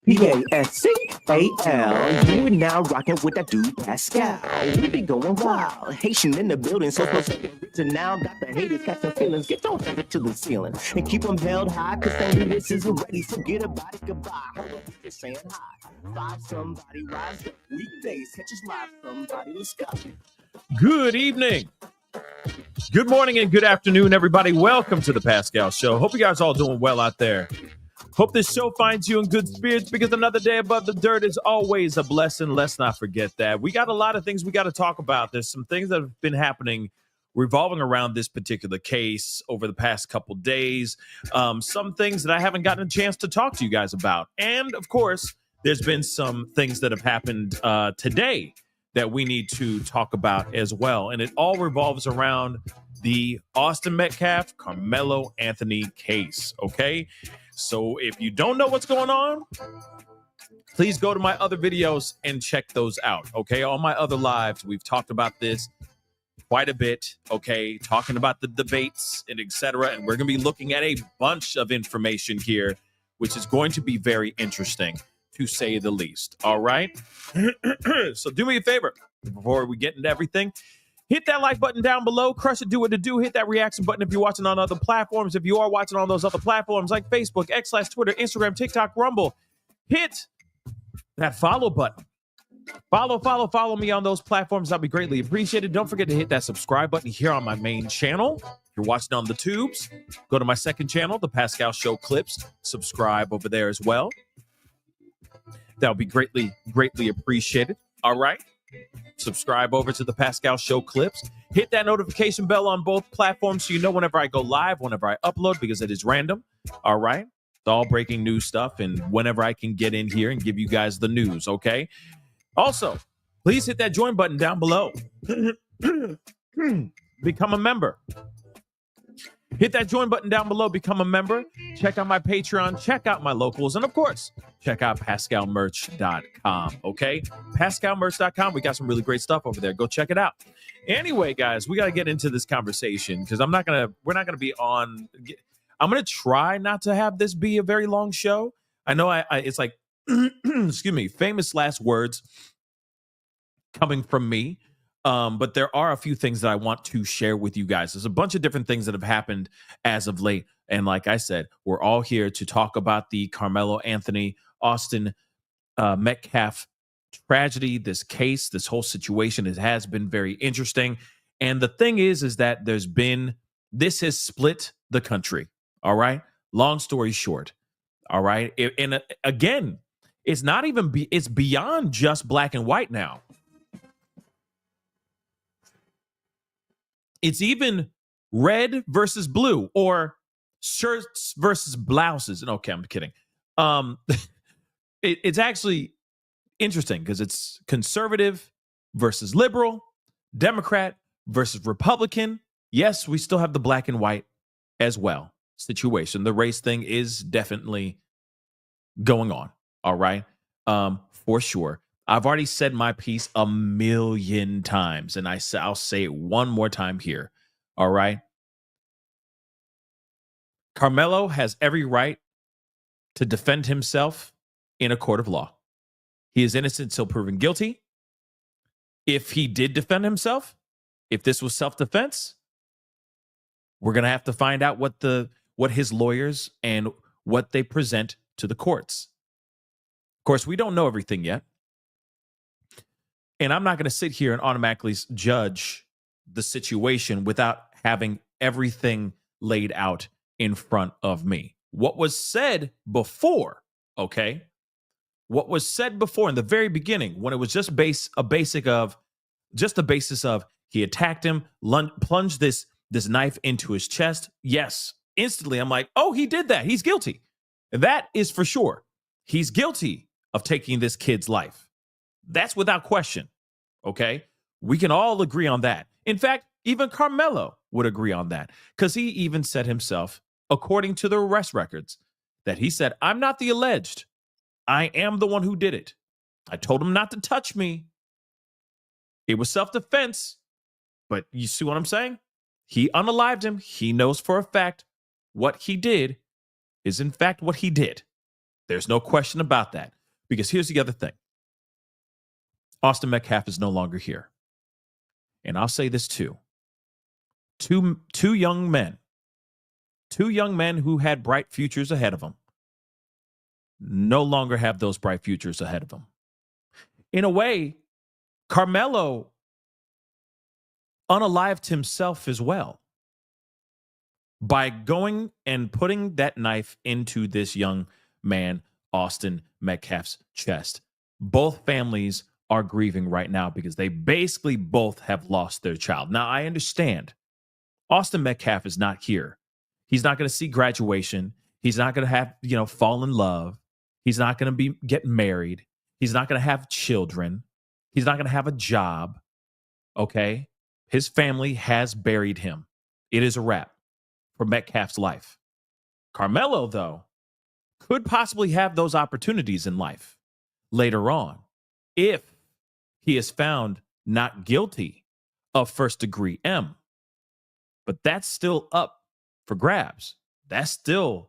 Pascal, you are now rocking with that dude Pascal. We be going wild, Haitian in the building, so now got the haters catching feelings. Get your head to the ceiling and keep them held high, cause they knew this is ready. Forget about it, goodbye. Hold up, we're saying hi. Five somebody rise up weekdays, catch us live. Somebody, let's go. Good evening, good morning, and good afternoon, everybody. Welcome to the Pascal Show. Hope you guys all doing well out there. Hope this show finds you in good spirits, because another day above the dirt is always a blessing. Let's not forget that. We got a lot of things we got to talk about. There's some things that have been happening revolving around this particular case over the past couple days. Some things that I haven't gotten a chance to talk to you guys about. And, of course, there's been some things that have happened today that we need to talk about as well. And it all revolves around the Austin Metcalf Carmelo Anthony case, okay? So if you don't know what's going on, please go to my other videos and check those out, okay? On my other lives, we've talked about this quite a bit, okay? Talking about the debates and etc. And we're going to be looking at a bunch of information here, which is going to be very interesting, to say the least, all right? So do me a favor before we get into everything. Hit that like button down below. Crush it, do what to do. Hit that reaction button if you're watching on other platforms. If you are watching on those other platforms like Facebook, X/Twitter, Instagram, TikTok, Rumble, hit that follow button. Follow me on those platforms. That'll be greatly appreciated. Don't forget to hit that subscribe button here on my main channel. If you're watching on the tubes, go to my second channel, The Pascal Show Clips. Subscribe over there as well. That'll be greatly appreciated. All right. Subscribe over to the Pascal Show Clips. Hit that notification bell on both platforms so you know whenever I go live, whenever I upload, because it is random. All right. It's all breaking news stuff, and whenever I can get in here and give you guys the news, okay? Also, please hit that join button down below. Become a member. Hit that join button down below. Become a member. Check out my Patreon. Check out my locals. And, of course, check out PascalMerch.com, okay? PascalMerch.com. We got some really great stuff over there. Go check it out. Anyway, guys, we got to get into this conversation, because we're not going to be on. I'm going to try not to have this be a very long show. I know it's like, excuse me, famous last words coming from me. But there are a few things that I want to share with you guys. There's a bunch of different things that have happened as of late. And like I said, we're all here to talk about the Carmelo Anthony, Austin Metcalf tragedy, this case, this whole situation. It has been very interesting. And the thing is that this has split the country. All right. Long story short. All right. And again, it's not even, it's beyond just black and white now. It's even red versus blue, or shirts versus blouses. And okay, I'm kidding. It's actually interesting, because it's conservative versus liberal, Democrat versus Republican. Yes, we still have the black and white as well situation. The race thing is definitely going on. All right. For sure. I've already said my piece a million times, and I'll say it one more time here. All right. Carmelo has every right to defend himself in a court of law. He is innocent until proven guilty. If he did defend himself, if this was self-defense, we're going to have to find out what his lawyers and what they present to the courts. Of course, we don't know everything yet. And I'm not going to sit here and automatically judge the situation without having everything laid out in front of me. What was said before, okay? What was said before in the very beginning, when it was just the basis of he attacked him, plunged this knife into his chest. Yes, instantly I'm like, oh, he did that. He's guilty. That is for sure. He's guilty of taking this kid's life. That's without question, okay? We can all agree on that. In fact, even Carmelo would agree on that, because he even said himself, according to the arrest records, that he said, I'm not the alleged. I am the one who did it. I told him not to touch me. It was self-defense. But you see what I'm saying? He unalived him. He knows for a fact what he did is in fact what he did. There's no question about that. Because here's the other thing. Austin Metcalf is no longer here. And I'll say this too. Two young men who had bright futures ahead of them no longer have those bright futures ahead of them. In a way, Carmelo unalived himself as well by going and putting that knife into this young man, Austin Metcalf's chest. Both families are grieving right now because they basically both have lost their child. Now, I understand Austin Metcalf is not here. He's not going to see graduation. He's not going to have, fall in love. He's not going to get married. He's not going to have children. He's not going to have a job. Okay? His family has buried him. It is a wrap for Metcalf's life. Carmelo, though, could possibly have those opportunities in life later on if he is found not guilty of first-degree M. But that's still up for grabs. The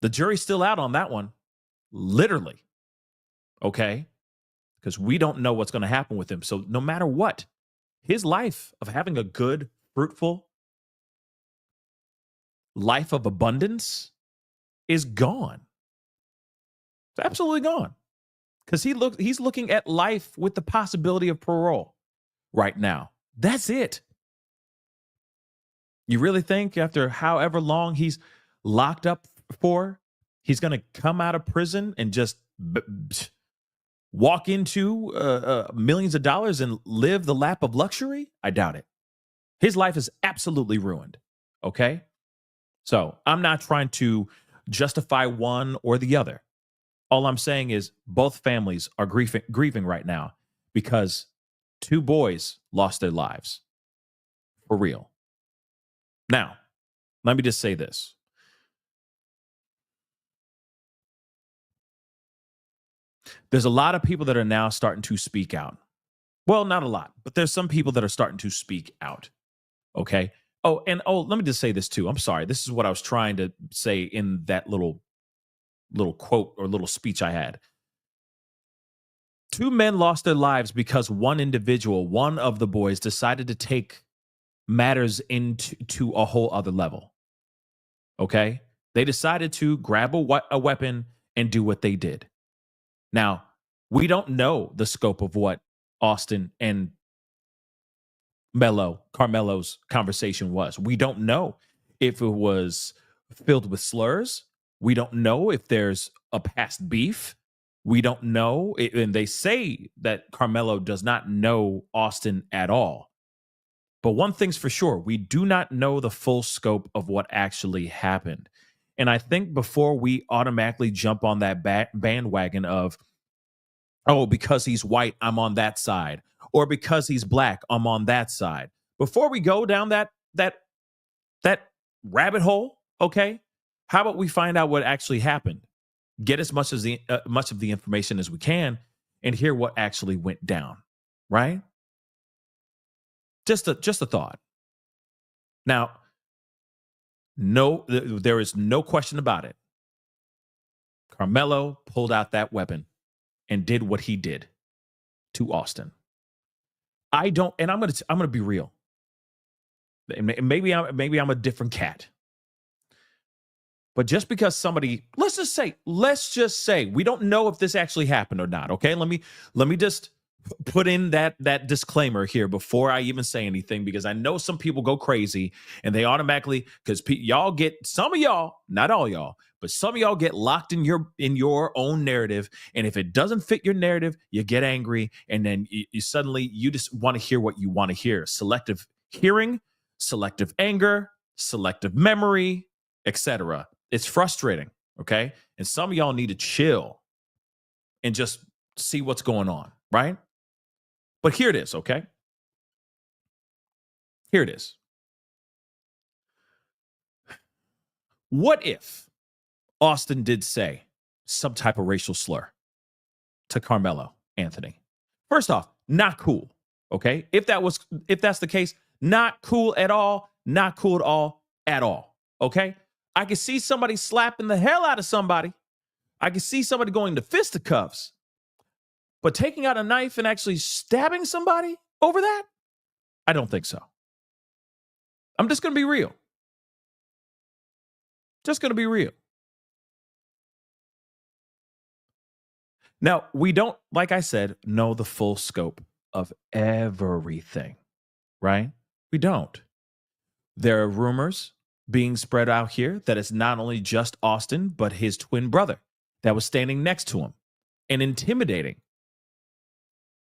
jury's still out on that one, literally. Okay? Because we don't know what's going to happen with him. So no matter what, his life of having a good, fruitful life of abundance is gone. It's absolutely gone. Because he's looking at life with the possibility of parole right now. That's it. You really think after however long he's locked up for, he's going to come out of prison and just walk into millions of dollars and live the lap of luxury? I doubt it. His life is absolutely ruined. Okay? So I'm not trying to justify one or the other. All I'm saying is both families are grieving right now because two boys lost their lives. For real. Now, let me just say this. There's a lot of people that are now starting to speak out. Well, not a lot, but there's some people that are starting to speak out. Okay? Let me just say this too. I'm sorry. This is what I was trying to say in that little quote or little speech I had. Two men lost their lives because one of the boys, decided to take matters into a whole other level. Okay? They decided to grab a weapon and do what they did. Now, we don't know the scope of what Austin and Carmelo's conversation was. We don't know if it was filled with slurs. We don't know if there's a past beef. We don't know. And they say that Carmelo does not know Austin at all. But one thing's for sure, we do not know the full scope of what actually happened. And I think before we automatically jump on that bandwagon of, because he's white, I'm on that side. Or because he's black, I'm on that side. Before we go down that rabbit hole, okay, how about we find out what actually happened? Get as much of the information as we can and hear what actually went down, right? Just a thought. Now, there is no question about it. Carmelo pulled out that weapon and did what he did to Austin. I'm gonna be real. Maybe I'm a different cat. But just because somebody, let's just say, we don't know if this actually happened or not. Okay, let me just put in that disclaimer here before I even say anything, because I know some people go crazy and they automatically, because some of y'all, not all y'all, but some of y'all get locked in your own narrative, and if it doesn't fit your narrative, you get angry, and then you suddenly just want to hear what you want to hear. Selective hearing, selective anger, selective memory, etc. It's frustrating, okay? And some of y'all need to chill and just see what's going on, right? But here it is, okay? Here it is. What if Austin did say some type of racial slur to Carmelo Anthony? First off, not cool, okay? If that's the case, not cool at all, not cool at all, okay? I can see somebody slapping the hell out of somebody. I can see somebody going to fisticuffs, but taking out a knife and actually stabbing somebody over that? I don't think so. I'm just going to be real. Just going to be real. Now, we don't, like I said, know the full scope of everything, right? We don't. There are rumors being spread out here that it's not only just Austin, but his twin brother that was standing next to him and intimidating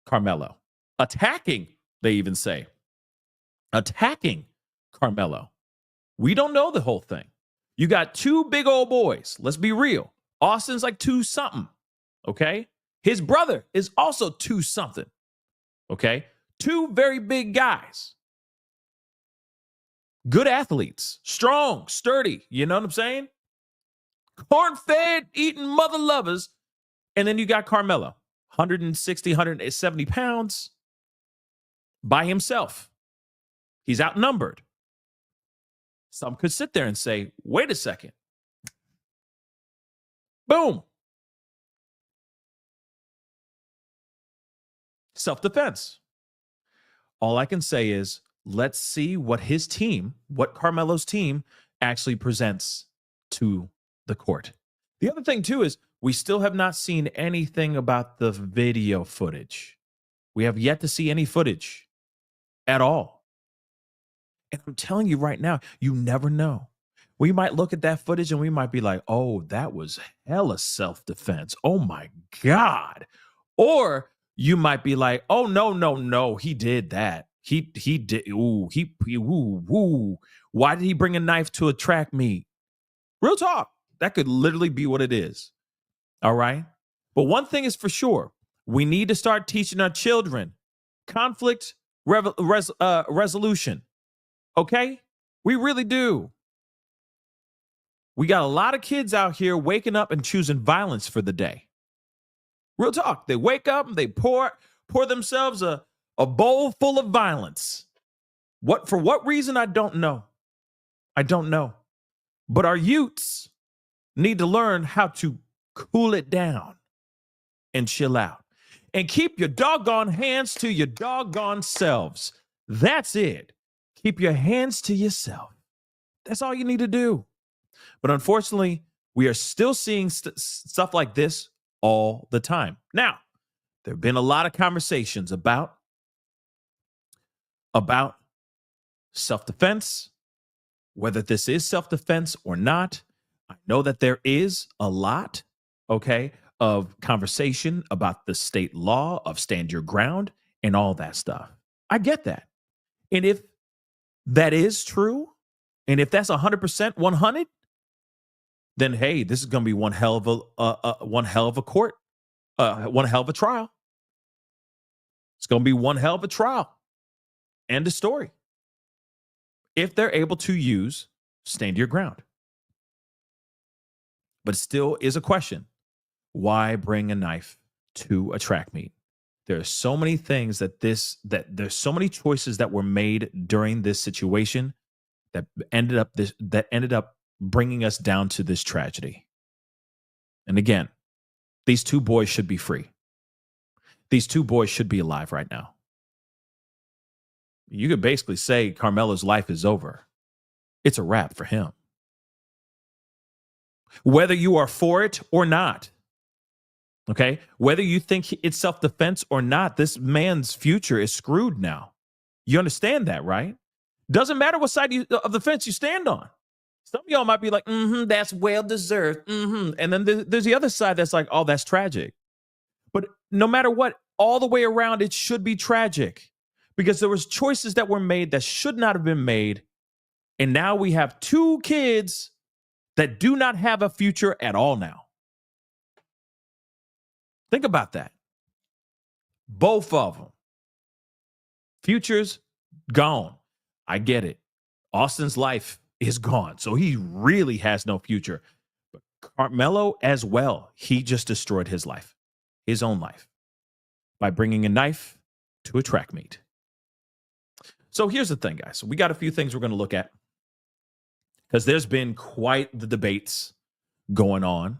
Carmelo, attacking, they even say, attacking Carmelo. We don't know the whole thing. You got two big old boys. Let's be real. Austin's like 2-something. Okay. His brother is also 2-something. Okay. Two very big guys. Good athletes. Strong, sturdy. You know what I'm saying? Corn-fed, eating mother lovers. And then you got Carmelo, 160, 170 pounds by himself. He's outnumbered. Some could sit there and say, wait a second. Boom. Self-defense. All I can say is, let's see what his team, what Carmelo's team actually presents to the court. The other thing, too, is we still have not seen anything about the video footage. We have yet to see any footage at all. And I'm telling you right now, you never know. We might look at that footage and we might be like, oh, that was hella self-defense. Oh, my God. Or you might be like, oh, no, he did that. He did. Ooh. Why did he bring a knife to a track meet? Real talk. That could literally be what it is. All right. But one thing is for sure. We need to start teaching our children conflict resolution. Okay. We really do. We got a lot of kids out here waking up and choosing violence for the day. Real talk. They wake up and they pour themselves a bowl full of violence. For what reason? I don't know. But our youths need to learn how to cool it down and chill out and keep your doggone hands to your doggone selves. That's it. Keep your hands to yourself. That's all you need to do. But unfortunately, we are still seeing stuff like this all the time. Now, there have been a lot of conversations about self-defense, whether this is self-defense or not. I know that there is a lot, okay, of conversation about the state law of stand your ground and all that stuff. I get that. And if that is true, and if that's 100%, 100, then hey, this is going to be one hell of a court, one hell of a trial. It's going to be one hell of a trial. End of story. If they're able to use stand your ground. But still is a question. Why bring a knife to a track meet? There's so many things that there's so many choices that were made during this situation that ended up bringing us down to this tragedy. And again, these two boys should be free. These two boys should be alive right now. You could basically say Carmelo's life is over. It's a wrap for him. Whether you are for it or not, okay? Whether you think it's self-defense or not, this man's future is screwed now. You understand that, right? Doesn't matter what side of the fence you stand on. Some of y'all might be like, that's well-deserved. And then there's the other side that's like, oh, that's tragic. But no matter what, all the way around, it should be tragic because there was choices that were made that should not have been made. And now we have two kids that do not have a future at all now. Think about that. Both of them. Futures gone. I get it. Austin's life is gone. So he really has no future. But Carmelo as well, he just destroyed his life, his own life, by bringing a knife to a track meet. So here's the thing, guys. We got a few things we're going to look at because there's been quite the debates going on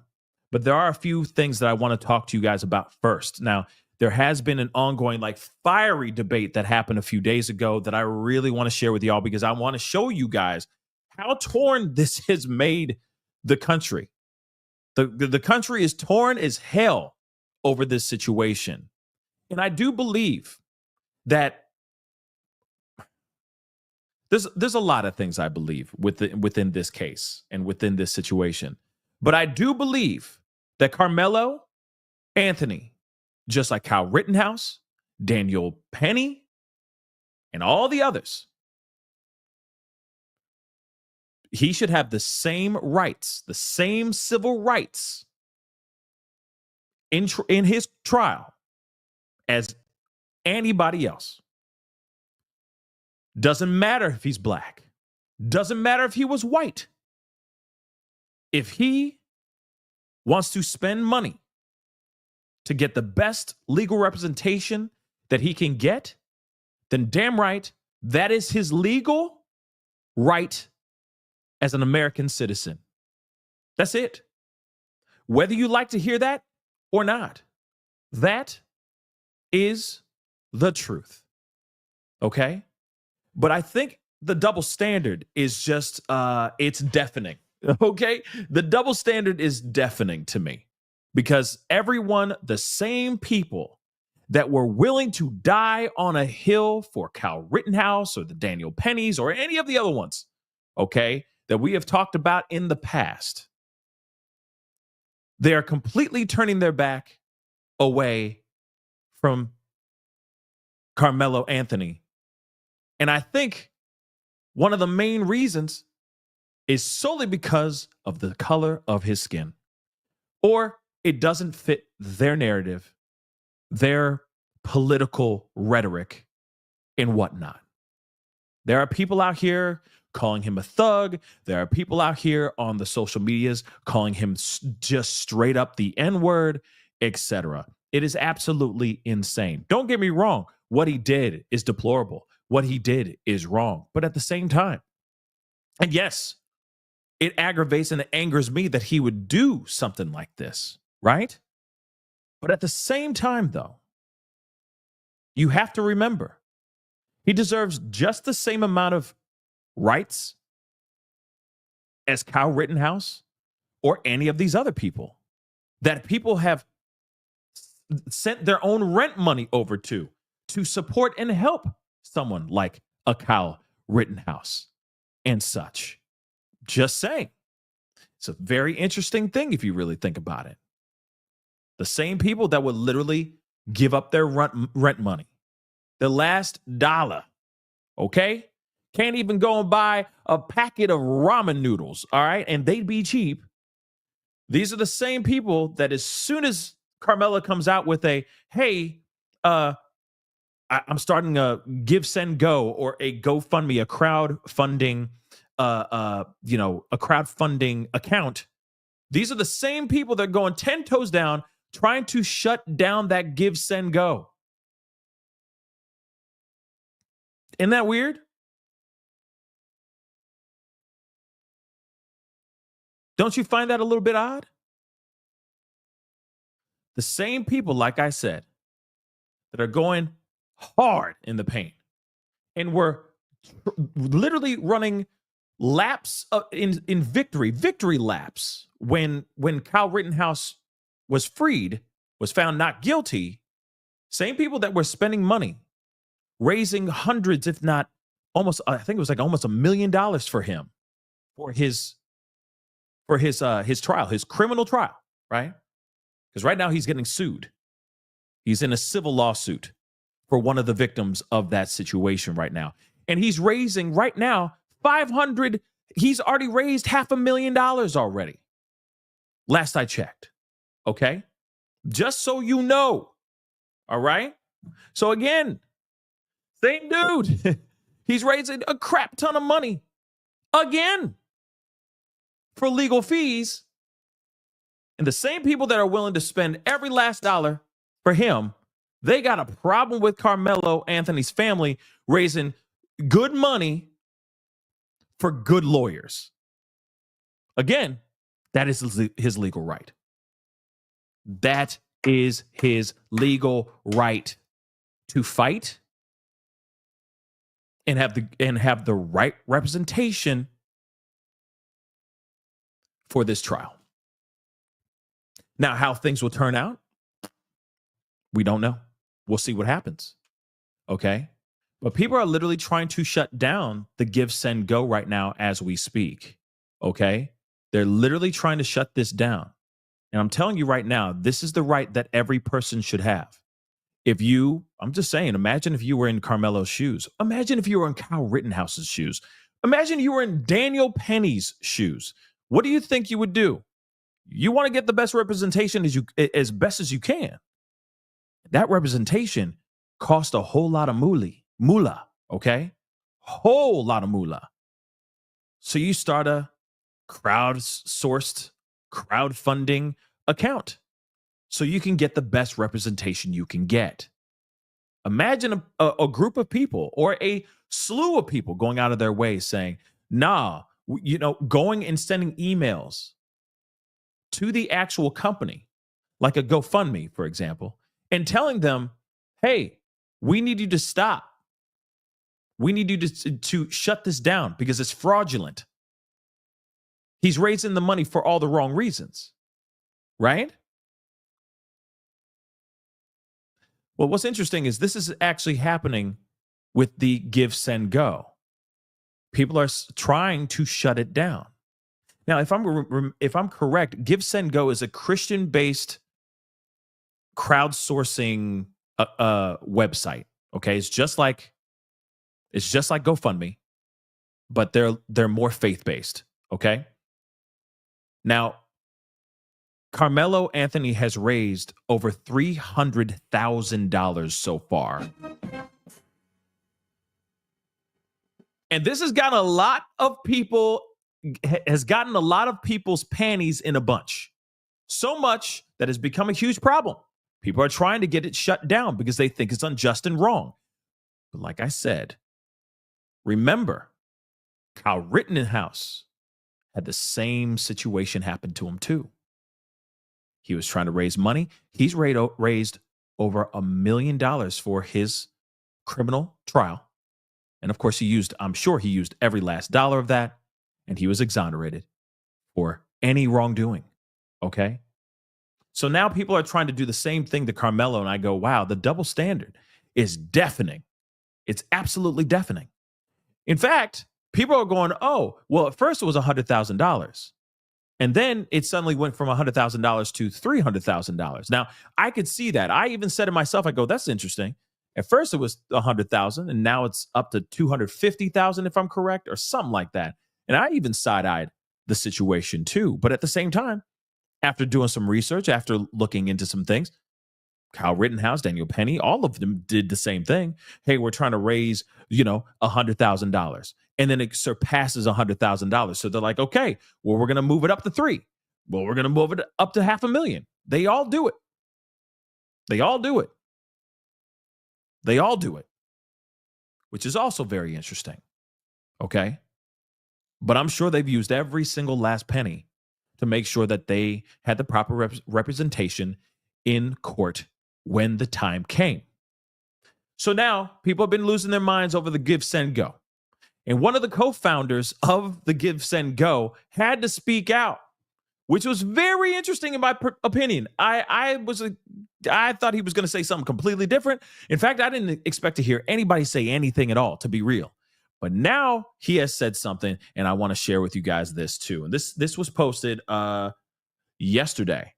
But there are a few things that I want to talk to you guys about first. Now, there has been an ongoing, fiery debate that happened a few days ago that I really want to share with y'all because I want to show you guys how torn this has made the country. The country is torn as hell over this situation. And I do believe that there's a lot of things I believe within this case and within this situation. But I do believe that Carmelo Anthony, just like Kyle Rittenhouse, Daniel Penny, and all the others, he should have the same rights, the same civil rights in his trial as anybody else. Doesn't matter if he's black. Doesn't matter if he was white. If he wants to spend money to get the best legal representation that he can get, then damn right, that is his legal right as an American citizen. That's it. Whether you like to hear that or not, that is the truth. Okay? But I think the double standard is just, it's deafening. Okay? The double standard is deafening to me because everyone, the same people that were willing to die on a hill for Kyle Rittenhouse or the Daniel Pennies or any of the other ones, okay, that we have talked about in the past, they are completely turning their back away from Carmelo Anthony. And I think one of the main reasons is solely because of the color of his skin, or it doesn't fit their narrative, their political rhetoric, and whatnot. There are people out here calling him a thug. There are people out here on the social medias calling him just straight up the N-word, etc. It is absolutely insane. Don't get me wrong. What he did is deplorable. What he did is wrong. But at the same time, and yes, it aggravates and it angers me that he would do something like this, right? But at the same time, though, you have to remember, he deserves just the same amount of rights as Kyle Rittenhouse or any of these other people that people have sent their own rent money over to support and help someone like a Kyle Rittenhouse and such. Just saying. It's a very interesting thing if you really think about it. The same people that would literally give up their rent money, the last dollar, okay? Can't even go and buy a packet of ramen noodles, all right? And they'd be cheap. These are the same people that as soon as Carmelo comes out with a, hey, I'm starting a GiveSendGo or a GoFundMe, a crowdfunding, a crowdfunding account. These are the same people that are going 10 toes down trying to shut down that GiveSendGo. Isn't that weird? Don't you find that a little bit odd? The same people, like I said, that are going hard in the paint and were literally running laps in victory laps when Kyle Rittenhouse was freed, was found not guilty. Same people that were spending money, raising hundreds, if not almost, I think it was like almost $1 million for him, for his trial, his criminal trial, right? Because right now he's getting sued. He's in a civil lawsuit for one of the victims of that situation right now. And he's raising right now he's already raised $500,000 already. Last I checked. Okay? Just so you know. All right? So again, same dude. He's raising a crap ton of money again for legal fees. And the same people that are willing to spend every last dollar for him, they got a problem with Carmelo Anthony's family raising good money for good lawyers. Again, that is his legal right. That is his legal right to fight and have the right representation for this trial. Now, how things will turn out, we don't know. We'll see what happens. Okay? But people are literally trying to shut down the GiveSendGo right now as we speak. Okay? They're literally trying to shut this down. And I'm telling you right now, this is the right that every person should have. I'm just saying, imagine if you were in Carmelo's shoes. Imagine if you were in Kyle Rittenhouse's shoes. Imagine you were in Daniel Penny's shoes. What do you think you would do? You want to get the best representation as best as you can. That representation cost a whole lot of moolah, okay? Whole lot of moolah. So you start a crowdsourced crowdfunding account so you can get the best representation you can get. Imagine a group of people or a slew of people going out of their way saying, going and sending emails to the actual company, like a GoFundMe, for example, and telling them, hey, we need you to stop. We need you to shut this down because it's fraudulent. He's raising the money for all the wrong reasons, right? Well, what's interesting is this is actually happening with the GiveSendGo. People are trying to shut it down. Now, if I'm correct, GiveSendGo is a Christian-based crowdsourcing website. Okay, it's just like GoFundMe, but they're more faith-based. Okay. Now, Carmelo Anthony has raised over $300,000 so far. And this has gotten a lot of people's panties in a bunch. So much that has become a huge problem. People are trying to get it shut down because they think it's unjust and wrong. But like I said, remember, Kyle Rittenhouse had the same situation happen to him too. He was trying to raise money. He's raised over $1 million for his criminal trial. And of course, I'm sure he used every last dollar of that, and he was exonerated for any wrongdoing. Okay? So now people are trying to do the same thing to Carmelo, and I go, wow, the double standard is deafening. It's absolutely deafening. In fact, people are going, oh, well, at first it was $100,000. And then it suddenly went from $100,000 to $300,000. Now, I could see that. I even said to myself, I go, that's interesting. At first it was $100,000 and now it's up to $250,000 if I'm correct, or something like that. And I even side-eyed the situation too. But at the same time, after doing some research, after looking into some things, Kyle Rittenhouse, Daniel Penny, all of them did the same thing. Hey, we're trying to raise, $100,000. And then it surpasses $100,000. So they're like, okay, well, we're going to move it up to 3. Well, we're going to move it up to $500,000. They all do it. They all do it. They all do it, which is also very interesting. Okay. But I'm sure they've used every single last penny to make sure that they had the proper representation in court when the time came. So now people have been losing their minds over the GiveSendGo. And one of the co-founders of the GiveSendGo had to speak out, which was very interesting in my opinion. I thought he was going to say something completely different. In fact, I didn't expect to hear anybody say anything at all, to be real. But now he has said something, and I want to share with you guys this too. And this was posted yesterday,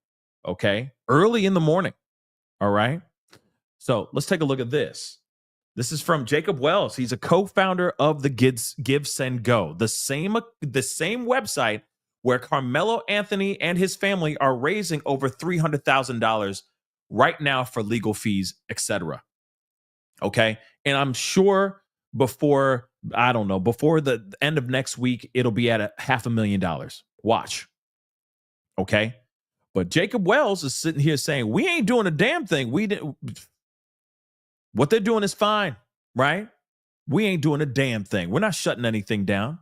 okay? Early in the morning, all right? So let's take a look at this. This is from Jacob Wells. He's a co-founder of the GiveSendGo, the same website where Carmelo Anthony and his family are raising over $300,000 right now for legal fees, etc. Okay? And I'm sure before the end of next week, it'll be at $500,000. Watch. Okay? But Jacob Wells is sitting here saying, we ain't doing a damn thing. What they're doing is fine, right? We ain't doing a damn thing. We're not shutting anything down.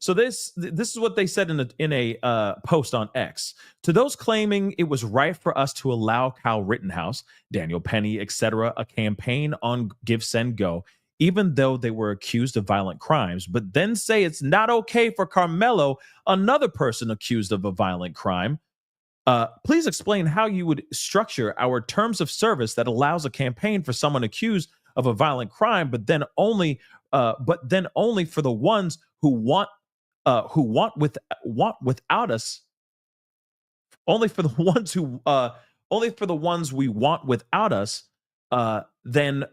So this is what they said in a post on X. To those claiming it was right for us to allow Kyle Rittenhouse, Daniel Penny, etc., a campaign on GiveSendGo, even though they were accused of violent crimes, but then say it's not okay for Carmelo, another person accused of a violent crime. Please explain how you would structure our terms of service that allows a campaign for someone accused of a violent crime, but then only for the ones who want without us, only for the ones who only for the ones we want without us, then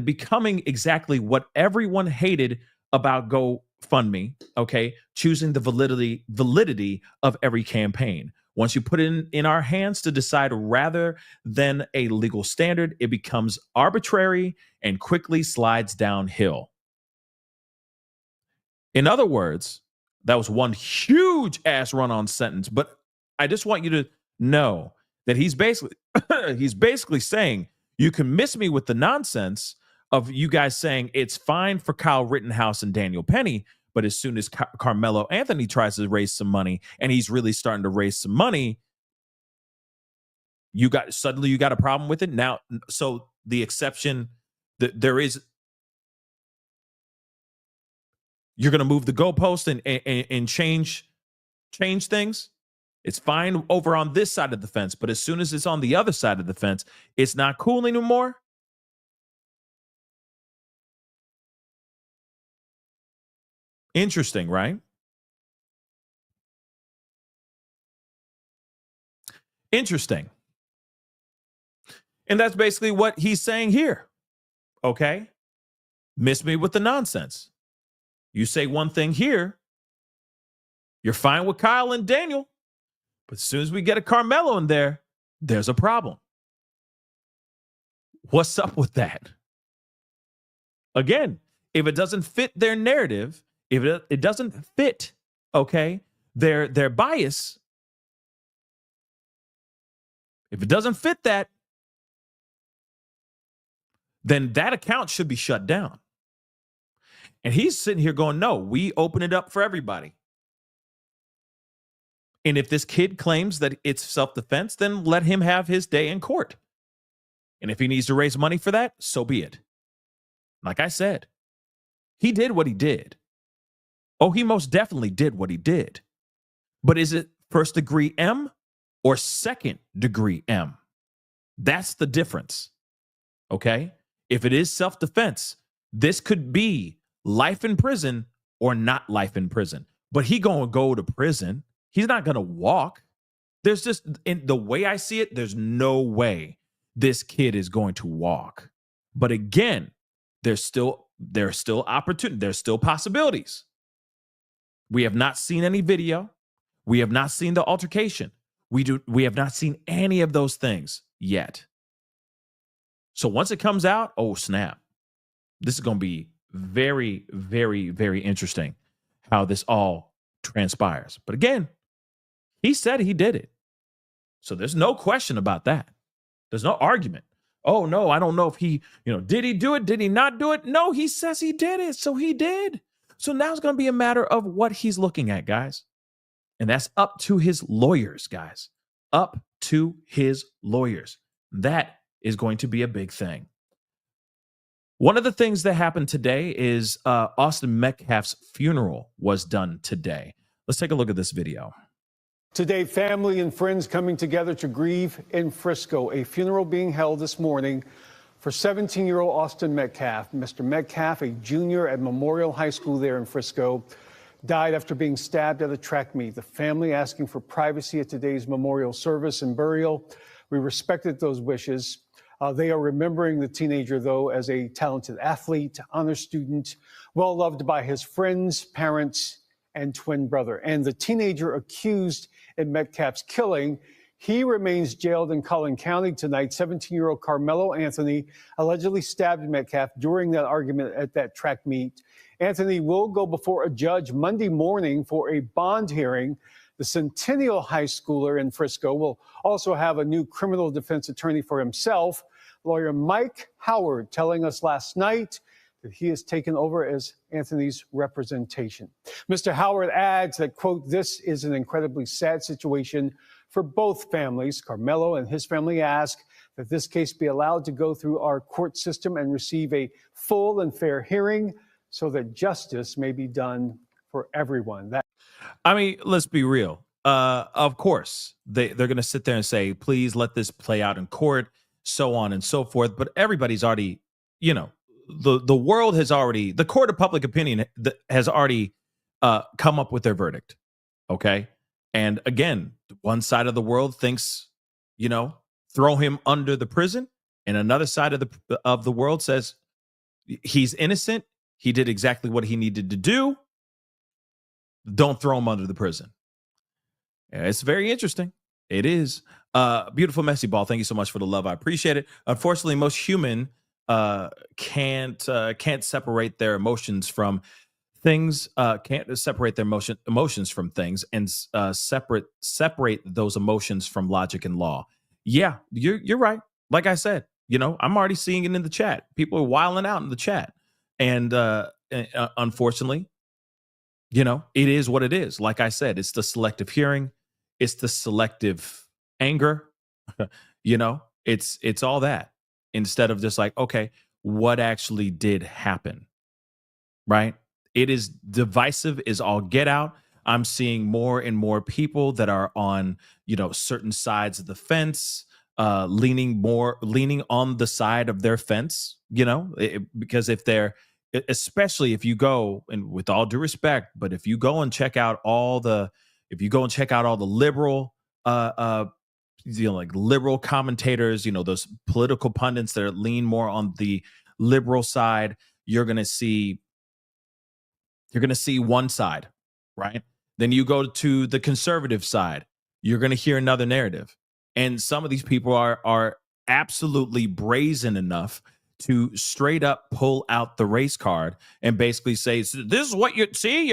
becoming exactly what everyone hated about GoFundMe. Okay, choosing the validity of every campaign. Once you put it in our hands to decide rather than a legal standard, it becomes arbitrary and quickly slides downhill. In other words, that was one huge ass run-on sentence, but I just want you to know that he's basically saying you can miss me with the nonsense of you guys saying it's fine for Kyle Rittenhouse and Daniel Penny, but as soon as Carmelo Anthony tries to raise some money, and he's really starting to raise some money, you got a problem with it now. So the exception that there is, you're going to move the goalpost and change things. It's fine over on this side of the fence, but as soon as it's on the other side of the fence, it's not cool anymore. Interesting, right? Interesting. And that's basically what he's saying here. Okay? Miss me with the nonsense. You say one thing here, you're fine with Kyle and Daniel, but as soon as we get a Carmelo in there, there's a problem. What's up with that? Again, if it doesn't fit their narrative, if it doesn't fit, okay, their bias, if it doesn't fit that, then that account should be shut down. And he's sitting here going, no, we open it up for everybody. And if this kid claims that it's self-defense, then let him have his day in court. And if he needs to raise money for that, so be it. Like I said, he did what he did. Oh, he most definitely did what he did. But is it first degree M or second degree M? That's the difference. Okay? If it is self-defense, this could be life in prison or not life in prison. But he gonna go to prison. He's not gonna walk. There's just, in the way I see it, there's no way this kid is going to walk. But again, there's still opportunity. There's still possibilities. We have not seen any video. We have not seen the altercation. We have not seen any of those things yet. So once it comes out, oh snap. This is going to be very, very, very interesting how this all transpires. But again, he said he did it. So there's no question about that. There's no argument. Oh, no, I don't know if he, did he do it? Did he not do it? No, he says he did it. So he did. So now it's going to be a matter of what he's looking at, guys. And that's up to his lawyers, guys. Up to his lawyers. That is going to be a big thing. One of the things that happened today is Austin Metcalf's funeral was done today. Let's take a look at this video. Today, family and friends coming together to grieve in Frisco. A funeral being held this morning for 17-year-old Austin Metcalf. Mr. Metcalf, a junior at Memorial High School there in Frisco, died after being stabbed at a track meet. The family asking for privacy at today's memorial service and burial. We respected those wishes. They are remembering the teenager, though, as a talented athlete, honor student, well loved by his friends, parents, and twin brother. And the teenager accused in Metcalf's killing, he remains jailed in Collin County tonight. 17-year-old Carmelo Anthony allegedly stabbed Metcalf during that argument at that track meet. Anthony will go before a judge Monday morning for a bond hearing. The Centennial High Schooler in Frisco will also have a new criminal defense attorney for himself. Lawyer Mike Howard telling us last night that he has taken over as Anthony's representation. Mr. Howard adds that, quote, this is an incredibly sad situation for both families. Carmelo and his family ask that this case be allowed to go through our court system and receive a full and fair hearing so that justice may be done for everyone. I mean, let's be real. Of course, they're going to sit there and say, please let this play out in court, so on and so forth. But everybody's already, the world has already, the court of public opinion has already come up with their verdict. Okay. And again, one side of the world thinks, throw him under the prison. And another side of the world says he's innocent. He did exactly what he needed to do. Don't throw him under the prison. It's very interesting. It is. Beautiful Messy Ball. Thank you so much for the love. I appreciate it. Unfortunately, most human can't separate their emotions from things. Can't separate their emotions from things, and separate those emotions from logic and law. Yeah, you're right. Like I said, I'm already seeing it in the chat. People are wilding out in the chat, and unfortunately, it is what it is. Like I said, it's the selective hearing. It's the selective anger. It's all that, instead of just like, okay, what actually did happen? Right? It is divisive is all get out. I'm seeing more and more people that are on, certain sides of the fence, leaning on the side of their fence, because especially if you go, and with all due respect, but if you go and check out all the liberal, like liberal commentators, those political pundits that lean more on the liberal side, you're going to see one side, right? Then you go to the conservative side, you're going to hear another narrative. And some of these people are absolutely brazen enough to straight up pull out the race card and basically say, this is what you see,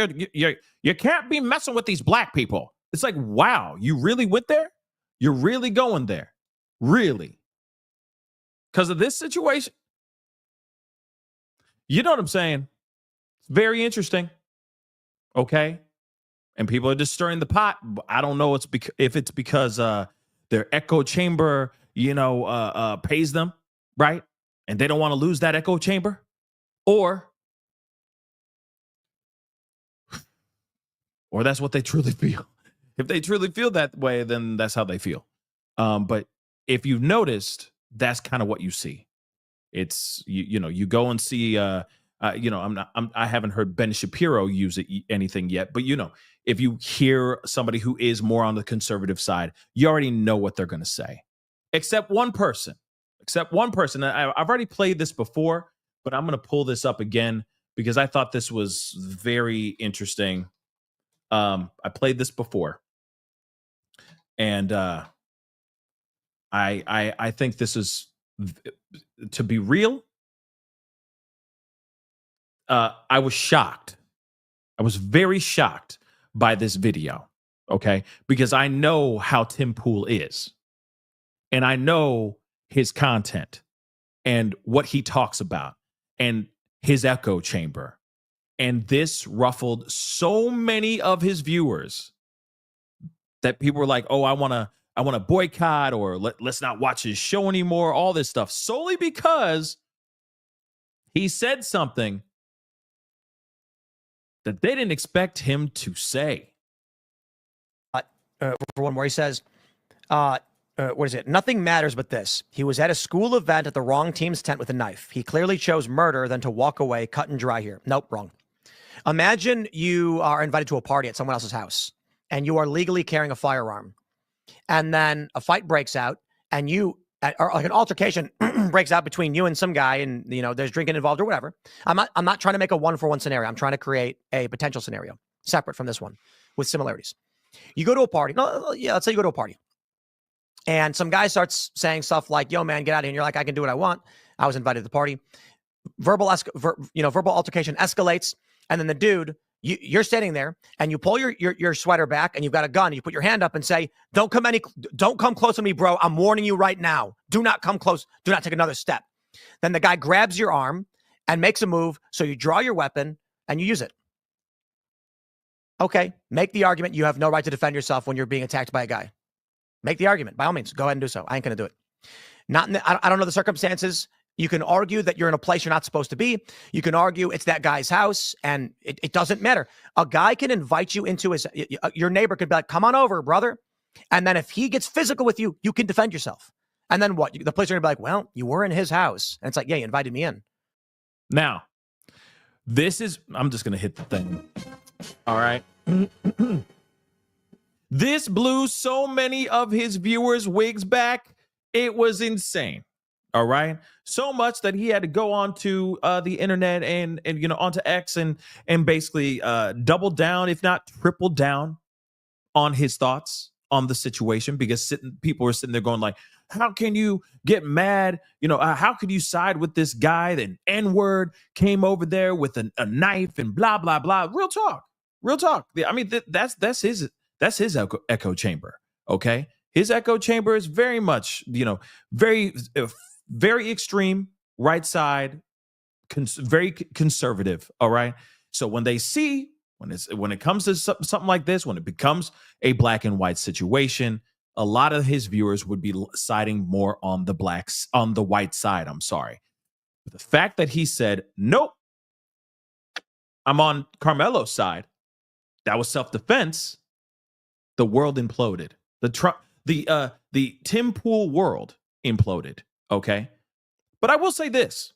you can't be messing with these black people. It's like, wow, you really went there? You're really going there? Really? Because of this situation? You know what I'm saying? It's very interesting. Okay? And people are just stirring the pot. I don't know if it's because their echo chamber, pays them, right? And they don't want to lose that echo chamber, or that's what they truly feel. If they truly feel that way, then that's how they feel. But if you've noticed, that's kind of what you see. It's you go and see. I haven't heard Ben Shapiro use anything yet, but if you hear somebody who is more on the conservative side, you already know what they're going to say, except one person. I've already played this before, but I'm going to pull this up again because I thought this was very interesting. I played this before, and I think this is, to be real, I was shocked. I was very shocked by this video, okay? Because I know how Tim Pool is, and I know his content and what he talks about and his echo chamber. And this ruffled so many of his viewers that people were like, oh, I want to boycott, or let's not watch his show anymore, all this stuff, solely because he said something that they didn't expect him to say. For one more, he says, what is it? Nothing matters but this. He was at a school event at the wrong team's tent with a knife. He clearly chose murder than to walk away, cut and dry here. Nope, wrong. Imagine you are invited to a party at someone else's house and you are legally carrying a firearm. And then a fight breaks out and or like an altercation breaks out between you and some guy, and there's drinking involved or whatever. I'm not trying to make a 1-for-1 scenario. I'm trying to create a potential scenario separate from this one with similarities. You go to a party. Let's say you go to a party. And some guy starts saying stuff like, yo, man, get out of here. And you're like, I can do what I want. I was invited to the party. Verbal altercation escalates. And then the dude, you're standing there and you pull your sweater back and you've got a gun. And you put your hand up and say, don't come close to me, bro. I'm warning you right now. Do not come close. Do not take another step. Then the guy grabs your arm and makes a move. So you draw your weapon and you use it. Okay, make the argument you have no right to defend yourself when you're being attacked by a guy. Make the argument. By all means, go ahead and do so. I ain't going to do it. I don't know the circumstances. You can argue that you're in a place you're not supposed to be. You can argue it's that guy's house, and it doesn't matter. A guy can invite you into your neighbor could be like, come on over, brother. And then if he gets physical with you, you can defend yourself. And then what? The police are going to be like, well, you were in his house. And it's like, yeah, you invited me in. Now, I'm just going to hit the thing. All right. This blew so many of his viewers' wigs back. It was insane. All right. So much that he had to go onto the internet and onto X and basically double down, if not triple down, on his thoughts on the situation, because people were sitting there going like, how can you get mad? How could you side with this guy? Then N-word came over there with a knife and blah, blah, blah. Real talk. I mean, that's his echo chamber. Okay. His echo chamber is very much, very, very extreme right side, very conservative. All right. So when they see, when it comes to something like this, when it becomes a black and white situation, a lot of his viewers would be siding more on the white side. I'm sorry. But the fact that he said, nope, I'm on Carmelo's side, that was self-defense. The world imploded. The Tim Pool world imploded. Okay. But I will say this,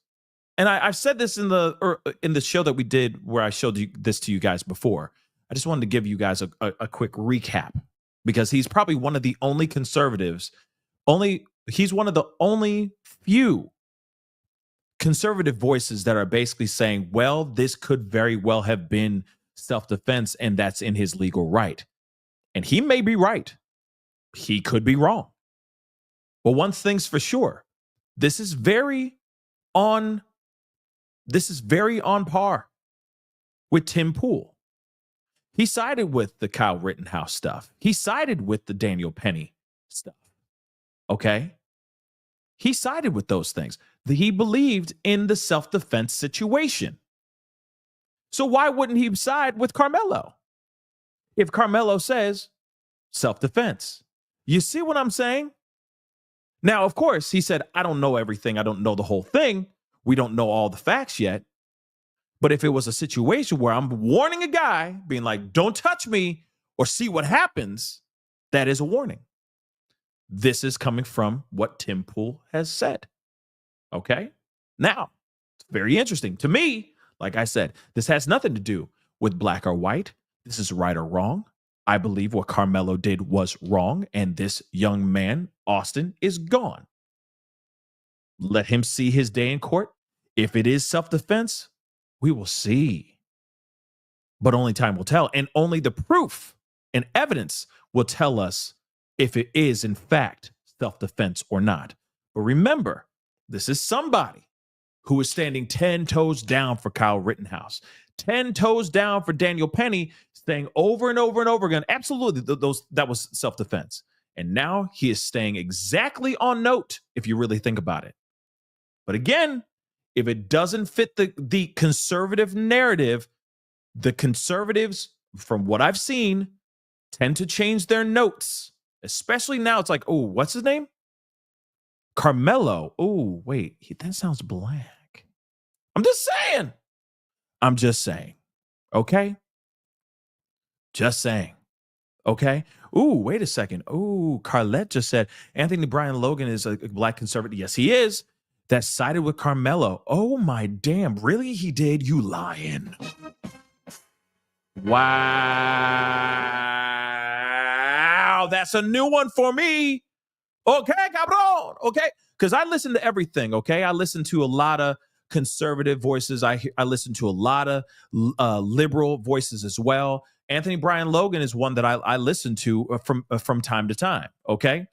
and I've said this in the show that we did where I showed this to you guys before. I just wanted to give you guys a quick recap, because he's probably one of the only conservatives. He's one of the only few conservative voices that are basically saying, well, this could very well have been self-defense, and that's in his legal right. And he may be right. He could be wrong. But one thing's for sure, this is very on par with Tim Pool. He sided with the Kyle Rittenhouse stuff. He sided with the Daniel Penny stuff. Okay? He sided with those things. He believed in the self-defense situation. So why wouldn't he side with Carmelo? If Carmelo says self-defense. You see what I'm saying? Now, of course, he said, I don't know everything. I don't know the whole thing. We don't know all the facts yet. But if it was a situation where I'm warning a guy, being like, don't touch me or see what happens, that is a warning. This is coming from what Tim Pool has said. Okay? Now, it's very interesting. To me, like I said, this has nothing to do with black or white. This is right or wrong. I believe what Carmelo did was wrong, and this young man, Austin, is gone. Let him see his day in court. If it is self-defense, we will see. But only time will tell, and only the proof and evidence will tell us if it is, in fact, self-defense or not. But remember, this is somebody who is standing 10 toes down for Kyle Rittenhouse, 10 toes down for Daniel Penny, saying over and over and over again, absolutely, that was self-defense. And now he is staying exactly on note, if you really think about it. But again, if it doesn't fit the conservative narrative, the conservatives, from what I've seen, tend to change their notes. Especially now, it's like, oh, what's his name? Carmelo. Oh, wait, that sounds black. I'm just saying. Okay? Just saying. Okay? Ooh, wait a second. Ooh, Carlette just said Anthony Brian Logan is a black conservative. Yes, he is. That sided with Carmelo. Oh, my damn. Really? He did? You lying. Wow. That's a new one for me. Okay, cabrón. Okay. Because I listen to everything. Okay. I listen to a lot of conservative voices. I listen to a lot of liberal voices as well. Anthony Brian Logan is one that I listen to from time to time. Okay.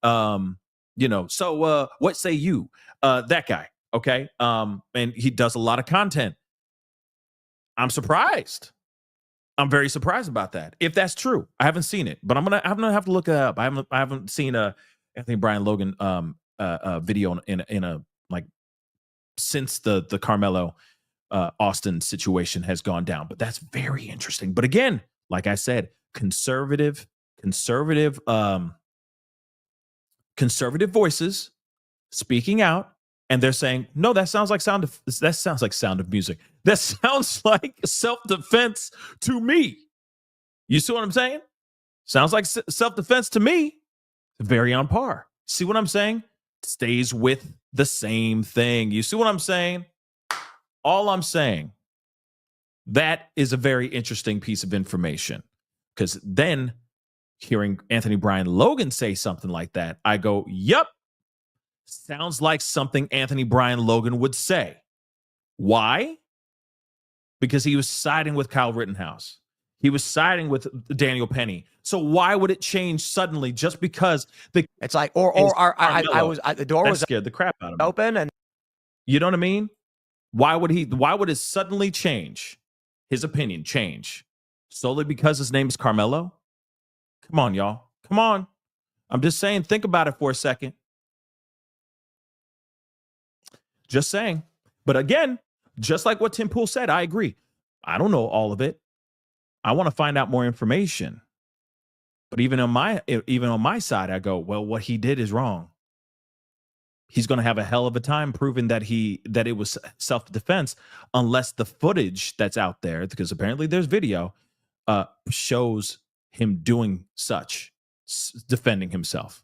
So what say you? That guy. Okay. And he does a lot of content. I'm surprised. I'm very surprised about that. If that's true, I haven't seen it, but I'm gonna have to look it up. I haven't seen a Anthony Brian Logan video in a like since the Carmelo Austin situation has gone down. But that's very interesting. But again, like I said, conservative voices speaking out, and they're saying, no, that sounds like Sound of Music. That sounds like self-defense to me. You see what I'm saying? Sounds like self-defense to me. Very on par. See what I'm saying? Stays with the same thing. You see what I'm saying? All I'm saying, that is a very interesting piece of information, because then hearing Anthony Brian Logan say something like that, I go, yep, sounds like something Anthony Brian Logan would say. Why? Because he was siding with Kyle Rittenhouse. He was siding with Daniel Penny. So why would it change suddenly just because it's like, the door was scared the crap out of me. Open, and you know what I mean? Why would it suddenly change? His opinion change solely because his name is Carmelo? Come on, y'all. Come on. I'm just saying, think about it for a second. Just saying. But again, just like what Tim Pool said, I agree. I don't know all of it. I want to find out more information. But even on my side, I go, well, what he did is wrong. He's going to have a hell of a time proving that it was self-defense, unless the footage that's out there, because apparently there's video, shows him doing such, defending himself,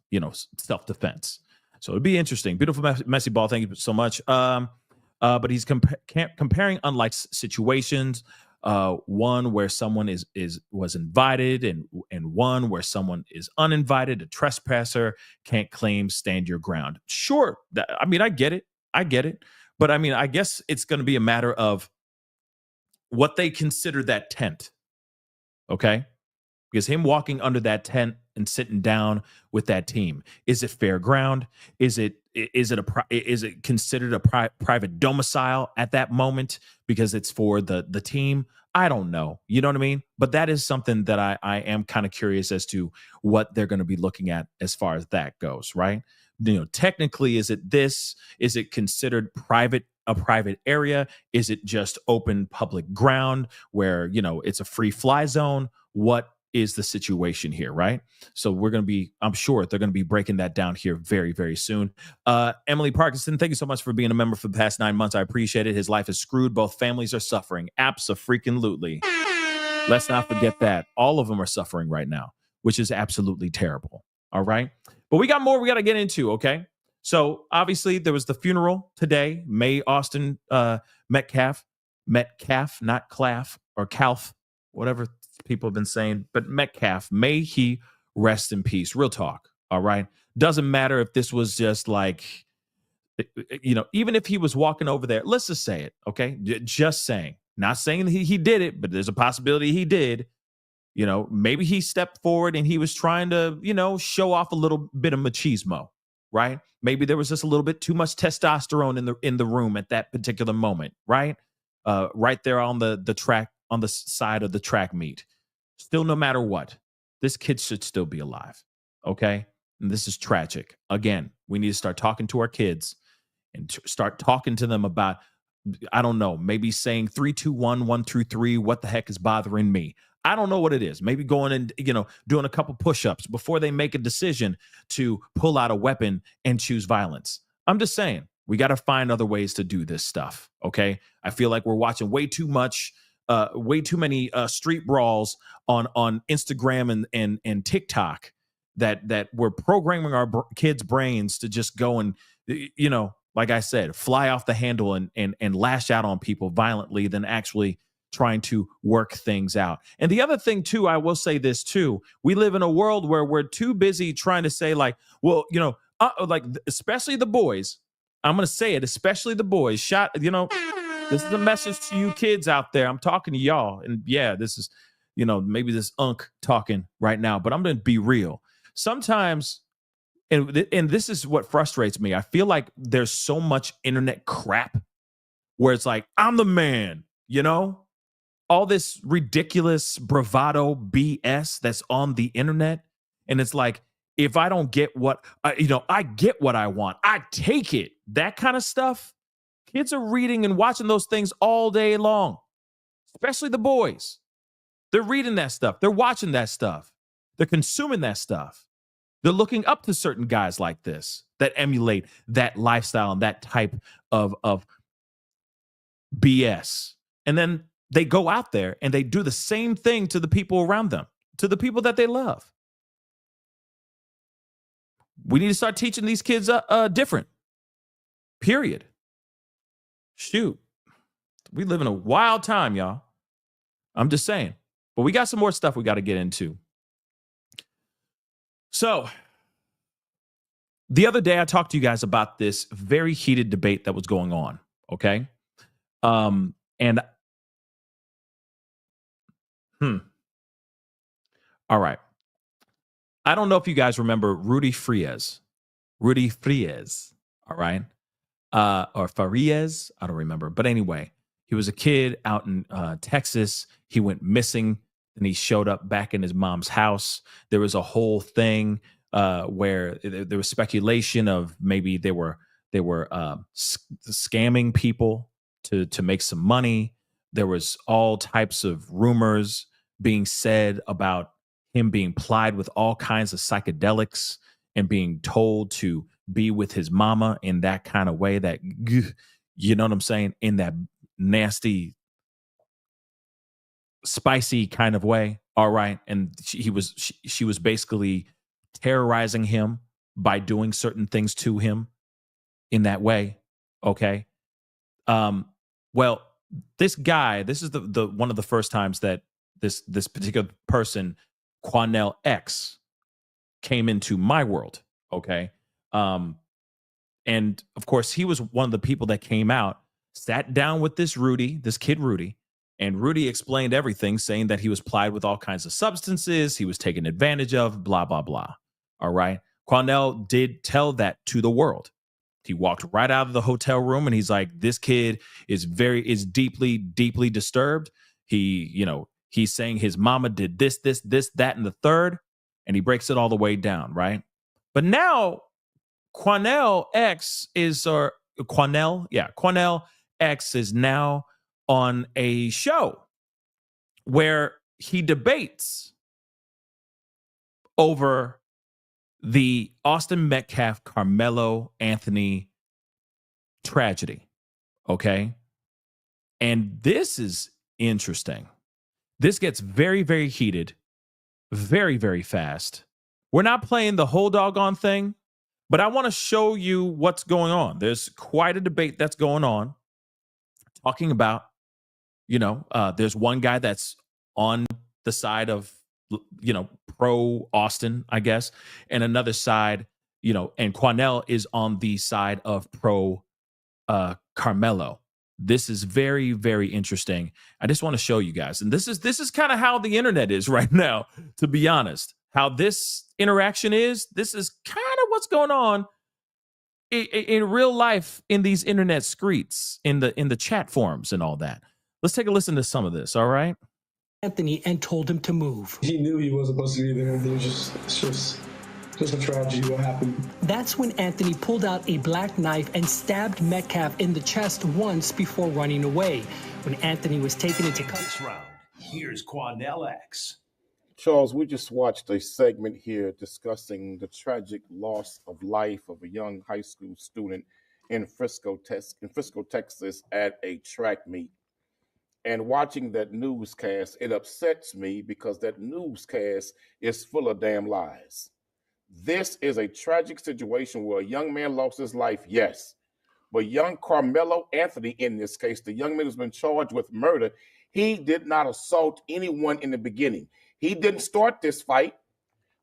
self-defense. So it'd be interesting. Beautiful messy ball. Thank you so much. But he's comparing unlike situations. One where someone was invited and one where someone is uninvited. A trespasser can't claim stand your ground. Sure. I get it. But I guess it's going to be a matter of what they consider that tent. Okay. Because him walking under that tent and sitting down with that team, is it fair ground? Is it considered a private domicile at that moment because it's for the team? I don't know. You know what I mean? But that is something that I am kind of curious as to what they're going to be looking at as far as that goes, right? Technically, is it considered a private area? Is it just open public ground where, it's a free fly zone? What is the situation here, right? So I'm sure they're going to be breaking that down here very, very soon. Emily Parkinson, thank you so much for being a member for the past 9 months. I appreciate it. His life is screwed. Both families are suffering. Abso-freaking-lutely. Let's not forget that. All of them are suffering right now, which is absolutely terrible. All right. But we got more we got to get into. Okay. So obviously there was the funeral today. May Austin Metcalf, not Claff or Calf, whatever people have been saying, but Metcalf, may he rest in peace. Real talk. All right. Doesn't matter if this was just like, even if he was walking over there, let's just say it. Okay. Just saying, not saying that he did it, but there's a possibility he did. Maybe he stepped forward and he was trying to, show off a little bit of machismo, right? Maybe there was just a little bit too much testosterone in the room at that particular moment, right? Right there on the track, on the side of the track meet. Still, no matter what, this kid should still be alive. Okay. And this is tragic. Again, we need to start talking to our kids and start talking to them about, I don't know, maybe saying 3, 2, 1, 1, 2, 3. What the heck is bothering me? I don't know what it is. Maybe going and, doing a couple push-ups before they make a decision to pull out a weapon and choose violence. I'm just saying, we got to find other ways to do this stuff. Okay. I feel like we're watching way too many street brawls on Instagram and TikTok that we're programming our kids' brains to just go and, like I said, fly off the handle and lash out on people violently than actually trying to work things out. And the other thing too, I will say this too, we live in a world where we're too busy trying to say like, well, especially the boys, I'm going to say it, especially the boys this is a message to you kids out there. I'm talking to y'all. And yeah, this is, maybe this unk talking right now, but I'm going to be real. Sometimes, and this is what frustrates me. I feel like there's so much internet crap where it's like, I'm the man, all this ridiculous bravado BS that's on the internet. And it's like, if I don't get what, I get what I want, I take it. That kind of stuff. Kids are reading and watching those things all day long, especially the boys. They're reading that stuff. They're watching that stuff. They're consuming that stuff. They're looking up to certain guys like this that emulate that lifestyle and that type of BS. And then they go out there and they do the same thing to the people around them, to the people that they love. We need to start teaching these kids different. Period. Shoot. We live in a wild time, y'all. I'm just saying. But we got some more stuff we got to get into. So, the other day I talked to you guys about this very heated debate that was going on, okay? All right. I don't know if you guys remember Rudy Frias, all right? Or Farias, I don't remember. But anyway, he was a kid out in Texas. He went missing and he showed up back in his mom's house. There was a whole thing where there was speculation of maybe they were scamming people to make some money. There was all types of rumors being said about him being plied with all kinds of psychedelics and being told to be with his mama in that kind of way, that, you know what I'm saying, in that nasty, spicy kind of way. All right. And she was basically terrorizing him by doing certain things to him in that way. Okay. Well, this guy, this is the one of the first times that this particular person, Quanell X, came into my world. Okay. And of course, he was one of the people that came out, sat down with this kid Rudy, and Rudy explained everything, saying that he was plied with all kinds of substances, he was taken advantage of, blah, blah, blah. All right. Quanell did tell that to the world. He walked right out of the hotel room and he's like, this kid is deeply, deeply disturbed. He's saying his mama did this, that, and the third, and he breaks it all the way down, right? But now Quanell X is now on a show where he debates over the Austin Metcalf Carmelo Anthony tragedy. Okay. And this is interesting. This gets very, very heated, very, very fast. We're not playing the whole doggone thing, but I want to show you what's going on. There's quite a debate that's going on, talking about, there's one guy that's on the side of, pro Austin, I guess, and another side, and Quanell is on the side of pro Carmelo. This is very, very interesting. I just want to show you guys. And this is kind of how the internet is right now, to be honest. How this interaction is, this is kind of what's going on in real life in these internet streets, in the chat forums and all that. Let's take a listen to some of this, all right? Anthony and told him to move. He knew he wasn't supposed to be there. It's just a tragedy what happened. That's when Anthony pulled out a black knife and stabbed Metcalf in the chest once before running away. When Anthony was taken into custody. Here's Quanell X. Charles, we just watched a segment here discussing the tragic loss of life of a young high school student in Frisco, Texas at a track meet. And watching that newscast, it upsets me because that newscast is full of damn lies. This is a tragic situation where a young man lost his life, yes. But young Carmelo Anthony, in this case, the young man who's been charged with murder, he did not assault anyone in the beginning. He didn't start this fight.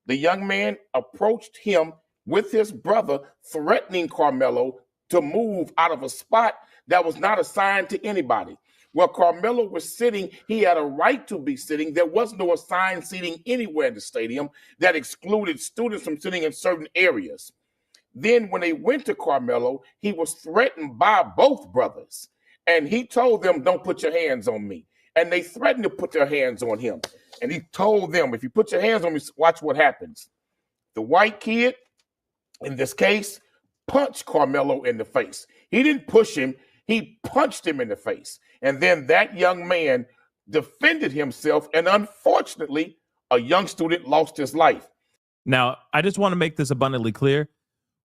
The young man approached him with his brother, threatening Carmelo to move out of a spot that was not assigned to anybody. Where Carmelo was sitting, he had a right to be sitting. There was no assigned seating anywhere in the stadium that excluded students from sitting in certain areas. Then when they went to Carmelo, he was threatened by both brothers. And he told them, don't put your hands on me. And they threatened to put their hands on him. And he told them, if you put your hands on me, watch what happens. The white kid, in this case, punched Carmelo in the face. He didn't push him. He punched him in the face. And then that young man defended himself. And unfortunately, a young student lost his life. Now, I just want to make this abundantly clear.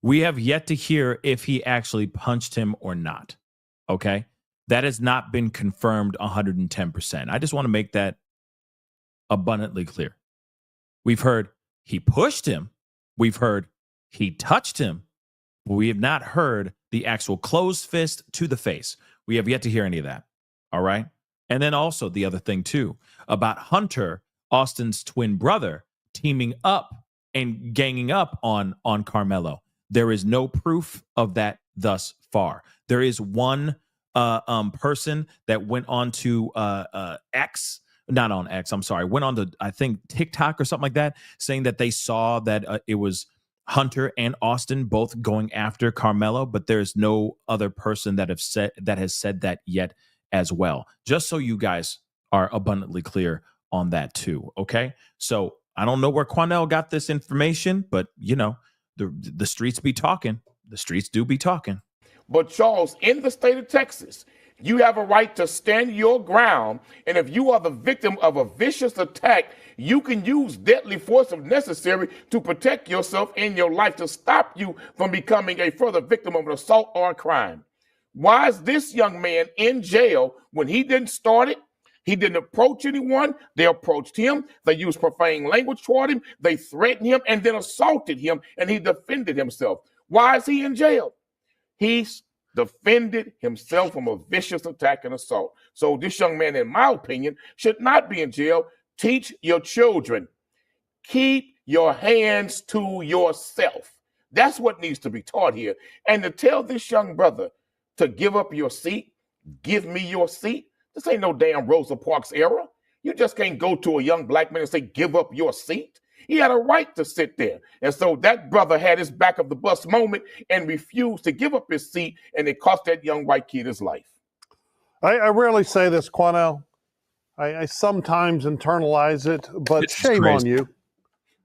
We have yet to hear if he actually punched him or not. Okay? That has not been confirmed 110%. I just want to make that abundantly clear. We've heard he pushed him. We've heard he touched him. But we have not heard the actual closed fist to the face. We have yet to hear any of that. All right? And then also the other thing, too, about Hunter, Austin's twin brother, teaming up and ganging up on Carmelo. There is no proof of that thus far. There is one person that went on to X, not on X, I'm sorry, went on to, I think, TikTok or something like that, saying that they saw that it was Hunter and Austin both going after Carmelo, but there's no other person that has said that yet as well. Just so you guys are abundantly clear on that too, okay? So I don't know where Quanell got this information, but you know, the streets be talking. The streets do be talking. But Charles, in the state of Texas, you have a right to stand your ground. And if you are the victim of a vicious attack, you can use deadly force if necessary to protect yourself and your life, to stop you from becoming a further victim of an assault or a crime. Why is this young man in jail when he didn't start it? He didn't approach anyone. They approached him. They used profane language toward him. They threatened him and then assaulted him, and he defended himself. Why is he in jail? He's defended himself from a vicious attack and assault. So this young man, in my opinion, should not be in jail. Teach your children. Keep your hands to yourself. That's what needs to be taught here. And to tell this young brother to give up your seat, give me your seat, this ain't no damn Rosa Parks era. You just can't go to a young black man and say, give up your seat. He had a right to sit there. And so that brother had his back of the bus moment and refused to give up his seat, and it cost that young white kid his life. I rarely say this, Quanell. I sometimes internalize it, but shame on you.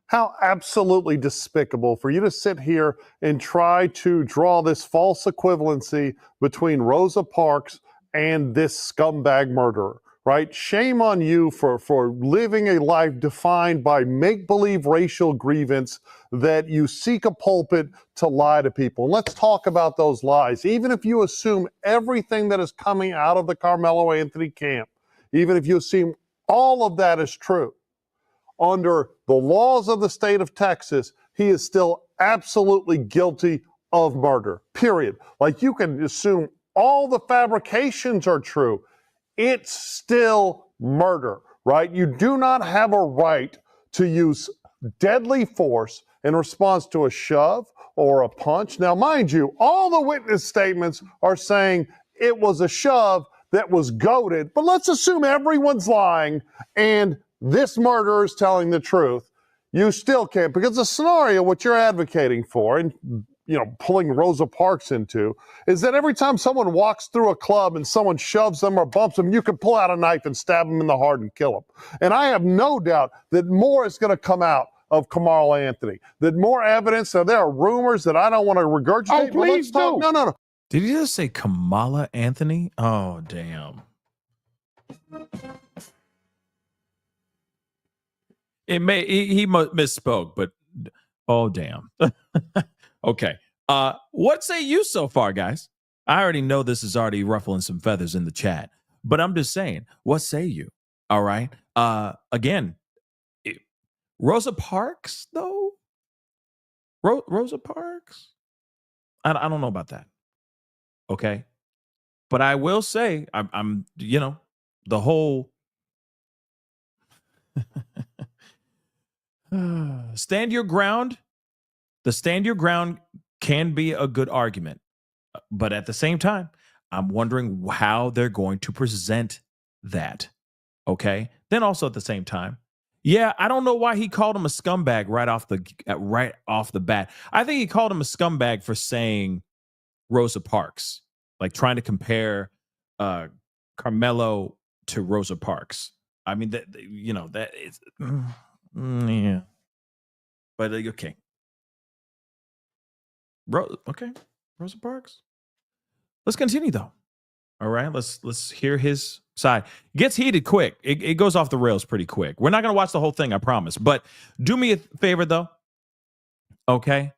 How absolutely despicable for you to sit here and try to draw this false equivalency between Rosa Parks and this scumbag murderer, right? Shame on you for living a life defined by make-believe racial grievance that you seek a pulpit to lie to people. And let's talk about those lies. Even if you assume everything that is coming out of the Carmelo Anthony camp, even if you assume all of that is true, under the laws of the state of Texas, he is still absolutely guilty of murder, period. Like, you can assume all the fabrications are true. It's still murder, right? You do not have a right to use deadly force in response to a shove or a punch. Now, mind you, all the witness statements are saying it was a shove that was goaded, but let's assume everyone's lying and this murderer is telling the truth. You still can't, because the scenario, what you're advocating for, and pulling Rosa Parks into, is that every time someone walks through a club and someone shoves them or bumps them, you can pull out a knife and stab them in the heart and kill them. And I have no doubt that more is going to come out of Carmelo Anthony, that more evidence. So there are rumors that I don't want to regurgitate. Oh, please do. No. Did he just say Kamala Anthony? Oh, damn. He misspoke, but oh, damn. Okay. What say you so far, guys? I already know this is already ruffling some feathers in the chat, but I'm just saying, what say you? All right. Again, Rosa Parks, though? Rosa Parks? I don't know about that. Okay. But I will say, I'm the whole stand your ground. The stand your ground can be a good argument. But at the same time, I'm wondering how they're going to present that. Okay. Then also at the same time, yeah, I don't know why he called him a scumbag right off the bat. I think he called him a scumbag for saying Rosa Parks, like trying to compare Carmelo to Rosa Parks. I mean, that is, yeah. But okay. Okay, Rosa Parks. Let's continue though. All right, let's hear his side. Gets heated quick. It goes off the rails pretty quick. We're not going to watch the whole thing, I promise. But do me a favor, though. Okay?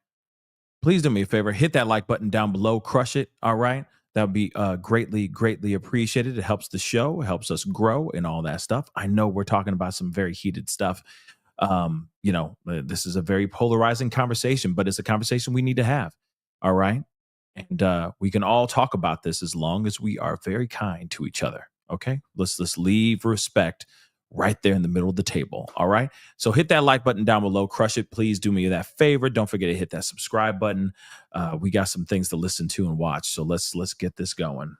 Please do me a favor. Hit that like button down below. Crush it. All right? That would be greatly, greatly appreciated. It helps the show. It helps us grow and all that stuff. I know we're talking about some very heated stuff. This is a very polarizing conversation, but it's a conversation we need to have. All right? And we can all talk about this as long as we are very kind to each other. Okay, let's leave respect right there in the middle of the table. All right. So hit that like button down below. Crush it. Please do me that favor. Don't forget to hit that subscribe button. We got some things to listen to and watch. So let's get this going.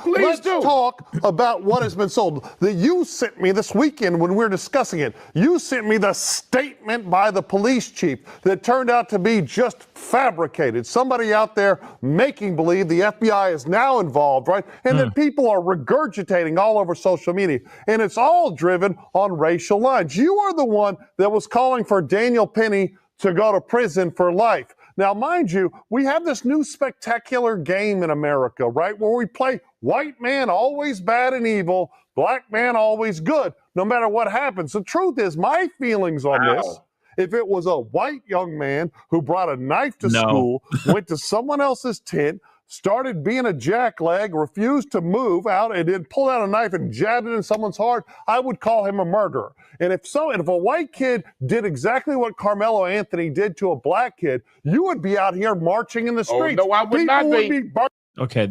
Let's talk about what has been sold. That you sent me this weekend when we were discussing it. You sent me the statement by the police chief that turned out to be just fabricated. Somebody out there making believe the FBI is now involved, right? And that people are regurgitating all over social media. And it's all driven on racial lines. You are the one that was calling for Daniel Penny to go to prison for life. Now, mind you, we have this new spectacular game in America, right, where we play white man always bad and evil, black man always good, no matter what happens. The truth is, my feelings on this, if it was a white young man who brought a knife to school, went to someone else's tent, started being a jackleg, refused to move out, and then pulled out a knife and jabbed it in someone's heart, I would call him a murderer. And if a white kid did exactly what Carmelo Anthony did to a black kid, you would be out here marching in the streets. Oh, no, I would People not would be. Okay,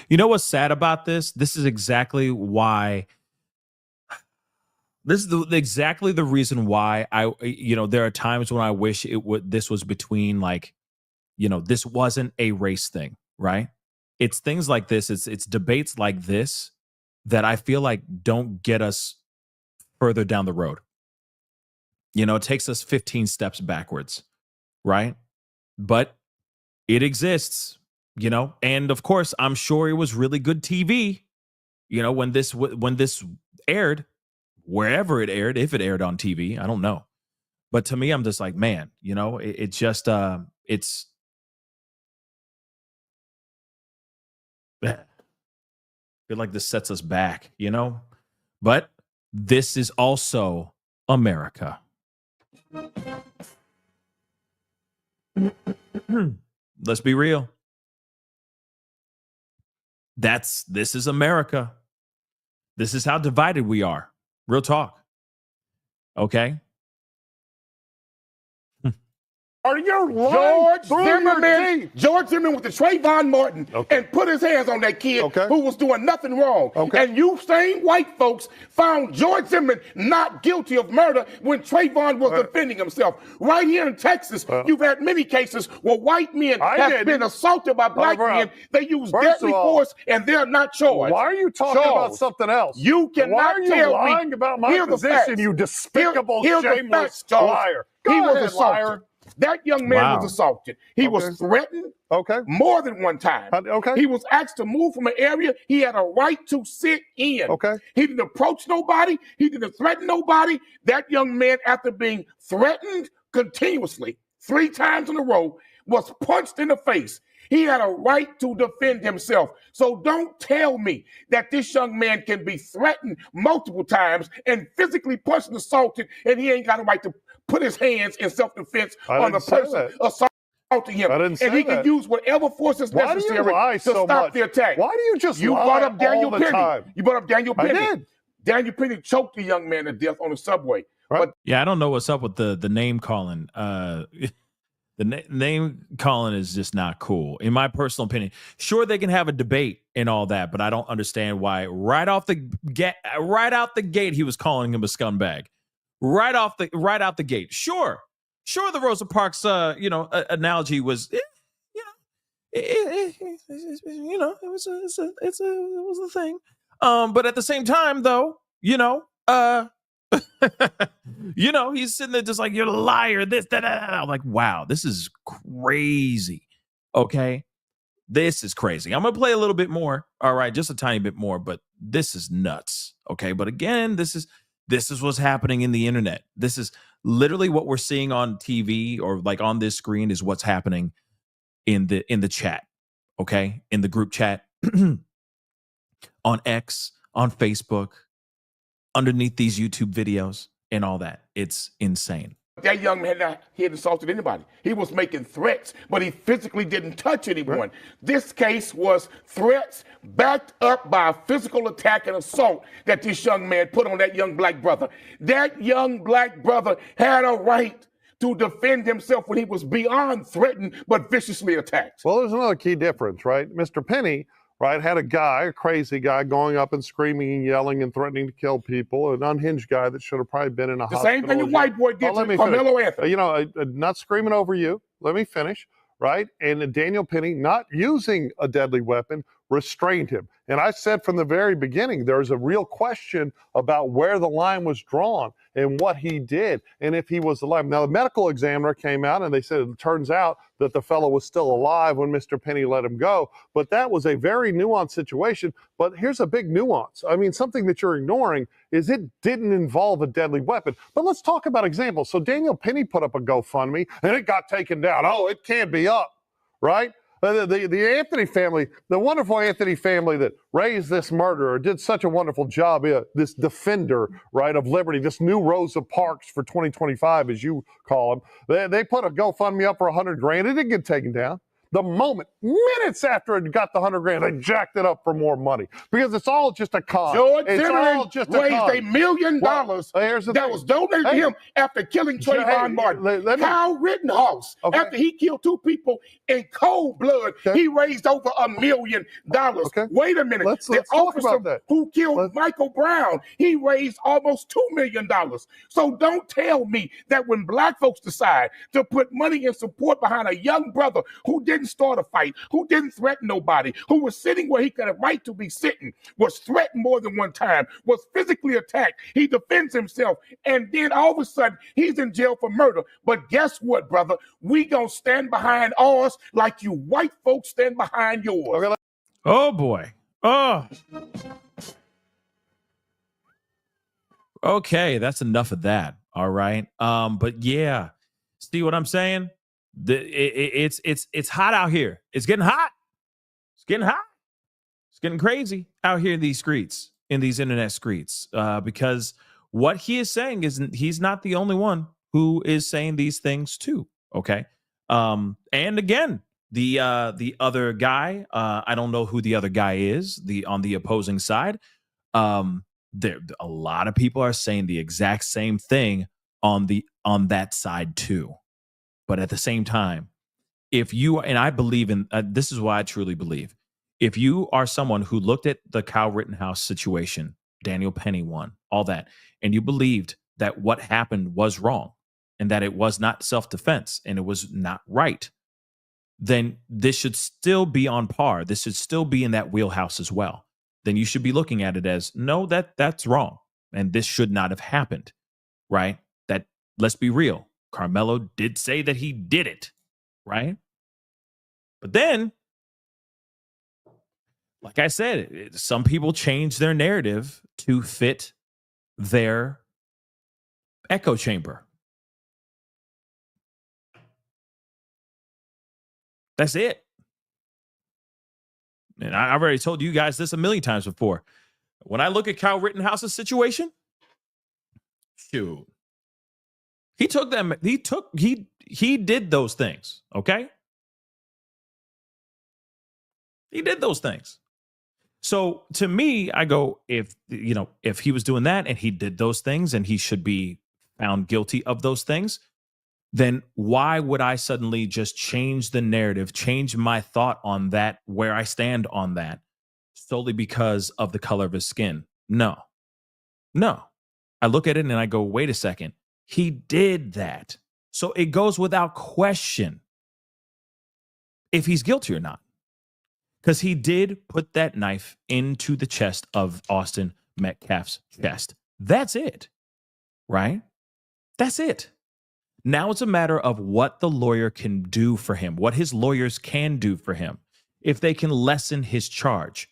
you know what's sad about this? This is exactly why. This is exactly the reason why there are times when I wish this was between this wasn't a race thing. Right? It's things like this. It's debates like this that I feel like don't get us further down the road. It takes us 15 steps backwards, right? But it exists, and of course, I'm sure it was really good TV, when this aired, wherever it aired, if it aired on TV, I don't know. But to me, I'm just like, man, it just, it's, I feel like this sets us back, but this is also America. Let's be real. This is America. This is how divided we are. Real talk. Okay. Are you lying? George Zimmerman with the Trayvon Martin and put his hands on that kid who was doing nothing wrong. And you same white folks found George Zimmerman not guilty of murder when Trayvon was defending himself. Right here in Texas, you've had many cases where white men have been assaulted by black men. They use deadly force and they're not charged. Why are you talking about something else? You cannot tell me. Why are you lying about my position, you despicable, shameless liar? He was assaulted. That young man was assaulted. He was threatened more than one time. He was asked to move from an area he had a right to sit in. He didn't approach nobody. He didn't threaten nobody. That young man, after being threatened continuously 3 times in a row, was punched in the face. He had a right to defend himself. So don't tell me that this young man can be threatened multiple times and physically punched and assaulted, and he ain't got a right to put his hands in self-defense on the person assaulting him. And he can use whatever force is necessary to stop the attack. Why do you just lie brought up Daniel all the Penny. time? You brought up Daniel Penny. I did. Daniel Penny choked the young man to death on the subway. Right. Yeah, I don't know what's up with the name calling. The name calling is just not cool, in my personal opinion. Sure, they can have a debate and all that, but I don't understand why right out the gate he was calling him a scumbag. Right out the gate. Sure, the Rosa Parks analogy was it was a thing. But at the same time, though, he's sitting there just like, you're a liar, this, that. I'm like, wow, this is crazy. Okay. This is crazy. I'm going to play a little bit more. All right. Just a tiny bit more, but this is nuts. Okay. But again, this is what's happening in the internet. This is literally what we're seeing on TV or like on this screen is what's happening in the chat. Okay. In the group chat. on X, on Facebook, underneath these YouTube videos and all that. It's insane. That young man, he hadn't assaulted anybody. He was making threats, but he physically didn't touch anyone. Right. This case was threats backed up by a physical attack and assault that this young man put on that young black brother. That young black brother had a right to defend himself when he was beyond threatened but viciously attacked. Well, there's another key difference, right? Mr. Penny, right, had a crazy guy, going up and screaming and yelling and threatening to kill people, an unhinged guy that should have probably been in a hospital. The same thing the white boy did to Carmelo Anthony. You know, not screaming over you. Let me finish, right? And Daniel Penny, not using a deadly weapon, restrained him. And I said from the very beginning, there's a real question about where the line was drawn and what he did and if he was alive. Now, the medical examiner came out and they said it turns out that the fellow was still alive when Mr. Penny let him go. But that was a very nuanced situation. But here's a big nuance. I mean, something that you're ignoring is it didn't involve a deadly weapon. But let's talk about examples. So Daniel Penny put up a GoFundMe and it got taken down. Oh, it can't be up, right? The Anthony family, the wonderful Anthony family that raised this murderer, did such a wonderful job, this defender, right, of liberty, this new Rosa Parks for 2025, as you call him. They put a GoFundMe up for $100,000. It didn't get taken down. The moment, minutes after it got the $100,000, they jacked it up for more money because it's all just a con. George Zimmerman raised $1 million that was donated to him after killing Trayvon Martin. Kyle Rittenhouse, after he killed 2 people in cold blood, he raised over $1 million. Wait a minute. Let's the talk officer about that. who killed Michael Brown, he raised almost $2 million. So don't tell me that when black folks decide to put money and support behind a young brother who didn't start a fight, who didn't threaten nobody, who was sitting where he could have right to be sitting, was threatened more than one time, was physically attacked, he defends himself, and then all of a sudden he's in jail for murder. But guess what, brother? We gonna stand behind ours like you white folks stand behind yours. Oh boy. Oh. Okay, that's enough of that. All right. But yeah, see what I'm saying? It's hot out here. It's getting hot. It's getting hot. It's getting crazy out here in these streets, in these internet streets, because what he is saying is he's not the only one who is saying these things too. Okay. And again, the other guy, I don't know who the other guy is, on the opposing side. There a lot of people are saying the exact same thing on that side too. But at the same time, if you, and I believe in, this is why I truly believe, if you are someone who looked at the Kyle Rittenhouse situation, Daniel Penny one, all that, and you believed that what happened was wrong and that it was not self-defense and it was not right, then this should still be on par. This should still be in that wheelhouse as well. Then you should be looking at it as, no, that's wrong. And this should not have happened, right? That, let's be real. Carmelo did say that he did it, right? But then, like I said, some people change their narrative to fit their echo chamber. That's it. And I've already told you guys this a million times before. When I look at Kyle Rittenhouse's situation, shoot. He did those things, okay? He did those things. So to me, I go, if he was doing that and he did those things and he should be found guilty of those things, then why would I suddenly just change the narrative, change my thought on that, where I stand on that, solely because of the color of his skin? No. I look at it and I go, wait a second. He did that. So it goes without question if he's guilty or not. Because he did put that knife into the chest of Austin Metcalf's chest. That's it. Right? That's it. Now it's a matter of what the lawyer can do for him, what his lawyers can do for him, if they can lessen his charge,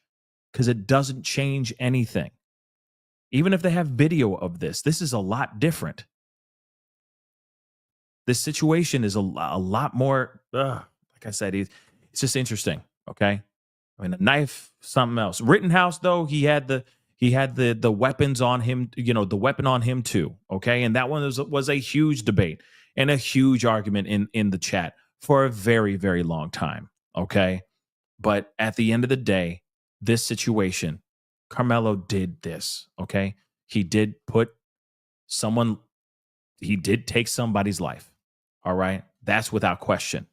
because it doesn't change anything. Even if they have video of this is a lot different. This situation is a lot more, like I said, it's just interesting, okay? I mean, a knife, something else. Rittenhouse, though, he had the weapons on him, the weapon on him too. Okay. And that one was a huge debate and a huge argument in the chat for a very, very long time. Okay. But at the end of the day, this situation, Carmelo did this. Okay. He did take somebody's life. All right. That's without question.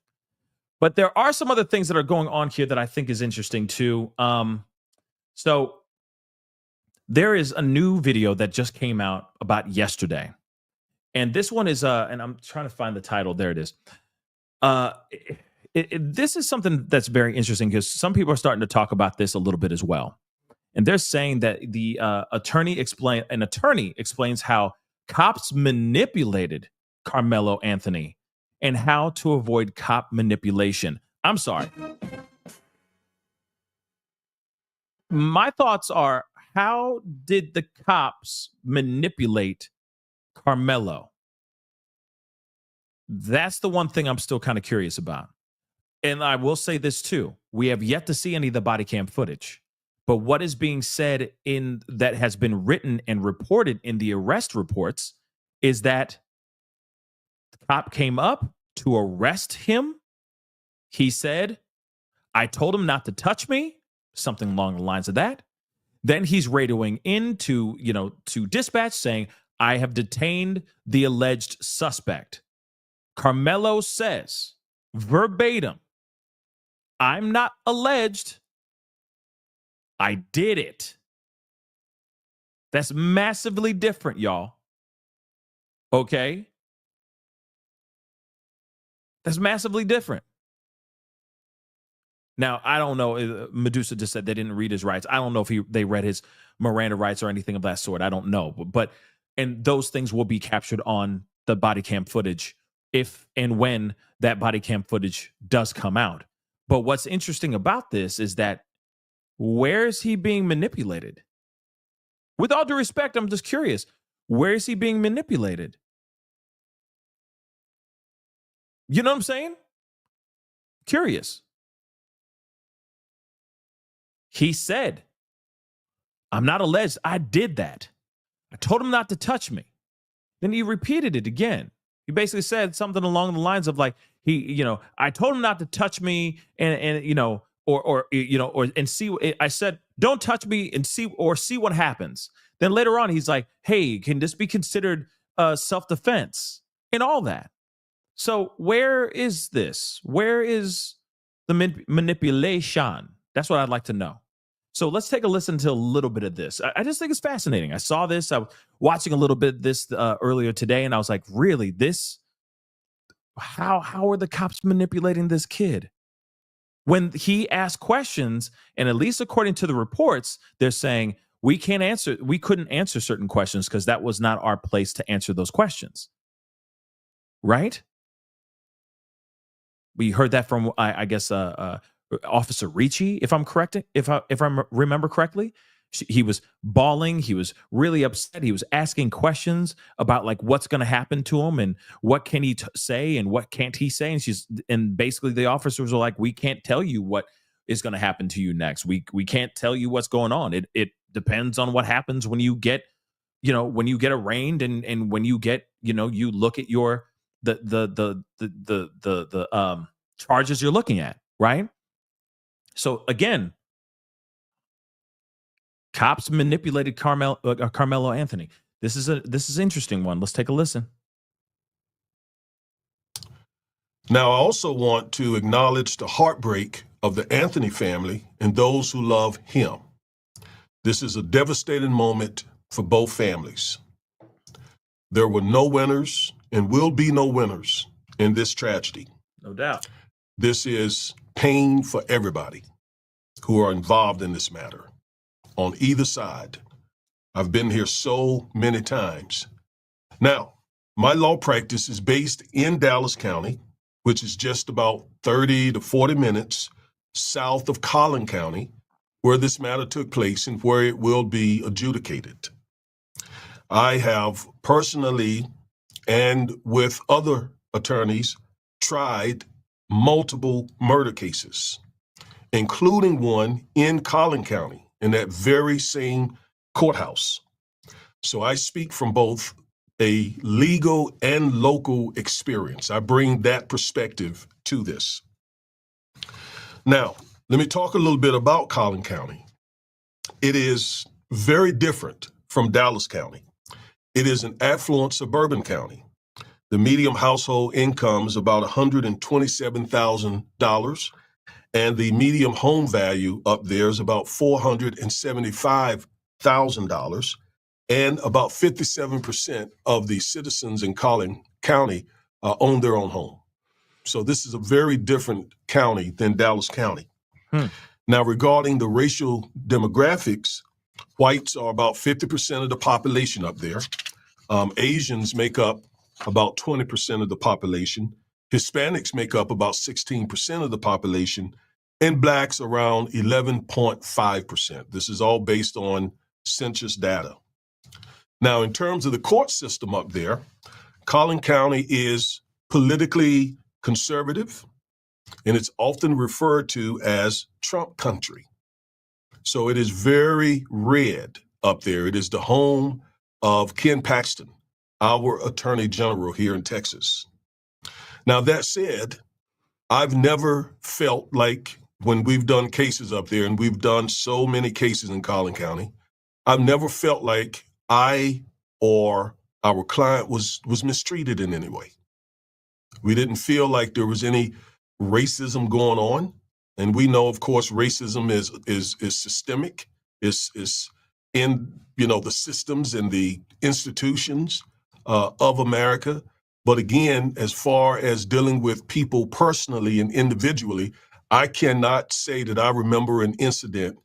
But there are some other things that are going on here that I think is interesting too. So there is a new video that just came out about yesterday. And this one is, and I'm trying to find the title. There it is. This is something that's very interesting because some people are starting to talk about this a little bit as well. And they're saying that the attorney explains how cops manipulated Carmelo Anthony and how to avoid cop manipulation. I'm sorry. My thoughts are, how did the cops manipulate Carmelo? That's the one thing I'm still kind of curious about. And I will say this too. We have yet to see any of the body cam footage. But what is being said that has been written and reported in the arrest reports is that the cop came up to arrest him. He said, I told him not to touch me, something along the lines of that. Then he's radioing into, to dispatch saying, I have detained the alleged suspect. Carmelo says verbatim, I'm not alleged. I did it. That's massively different, y'all. Okay? That's massively different. Now, I don't know. Medusa just said they didn't read his rights. I don't know if they read his Miranda rights or anything of that sort. I don't know. And those things will be captured on the body cam footage if and when that body cam footage does come out. But what's interesting about this is that where is he being manipulated? With all due respect, I'm just curious. Where is he being manipulated? You know what I'm saying? Curious. He said, I'm not alleged. I did that. I told him not to touch me. Then he repeated it again. He basically said something along the lines of like, I told him not to touch me and see, I said, don't touch me and see what happens. Then later on, he's like, hey, can this be considered self-defense and all that? So where is this? Where is the manipulation? That's what I'd like to know. So let's take a listen to a little bit of this. I just think it's fascinating. I saw this. I was watching a little bit of this earlier today, and I was like, really, this? How are the cops manipulating this kid? When he asked questions, and at least according to the reports, they're saying, we couldn't answer certain questions because that was not our place to answer those questions. Right? We heard that from, I guess, Officer Ricci, if I'm correct, if I remember correctly. He was bawling. He was really upset. He was asking questions about like what's going to happen to him and what can he say and what can't he say. And basically the officers were like, we can't tell you what is going to happen to you next. We can't tell you what's going on. It depends on what happens when you get, when you get arraigned and when you get, you look at your the charges you're looking at, right? So again, cops manipulated Carmelo Anthony. This is an interesting one. Let's take a listen. Now, I also want to acknowledge the heartbreak of the Anthony family and those who love him. This is a devastating moment for both families. There were no winners and will be no winners in this tragedy. No doubt. This is pain for everybody who are involved in this matter on either side. I've been here so many times. Now, my law practice is based in Dallas County, which is just about 30 to 40 minutes south of Collin County, where this matter took place and where it will be adjudicated. I have personally and with other attorneys tried multiple murder cases. including one in Collin County in that very same courthouse. So I speak from both a legal and local experience. I bring that perspective to this. Now, let me talk a little bit about Collin County. It is very different from Dallas County. It is an affluent suburban county. The median household income is about $127,000, and the median home value up there is about $475,000, and about 57% of the citizens in Collin County own their own home. So this is a very different county than Dallas County. Now, regarding the racial demographics, whites are about 50% of the population up there. Asians make up about 20% of the population. Hispanics make up about 16% of the population, and blacks around 11.5%. This is all based on census data. Now, in terms of the court system up there, Collin County is politically conservative, and it's often referred to as Trump country. So it is very red up there. It is the home of Ken Paxton, our Attorney General here in Texas. Now, that said, I've never felt like when we've done cases up there, and we've done so many cases in Collin County, I've never felt like I or our client was mistreated in any way. We didn't feel like there was any racism going on. And we know, of course, racism is systemic, is in, the systems and the institutions of America. But again, as far as dealing with people personally and individually, I cannot say that I remember an incident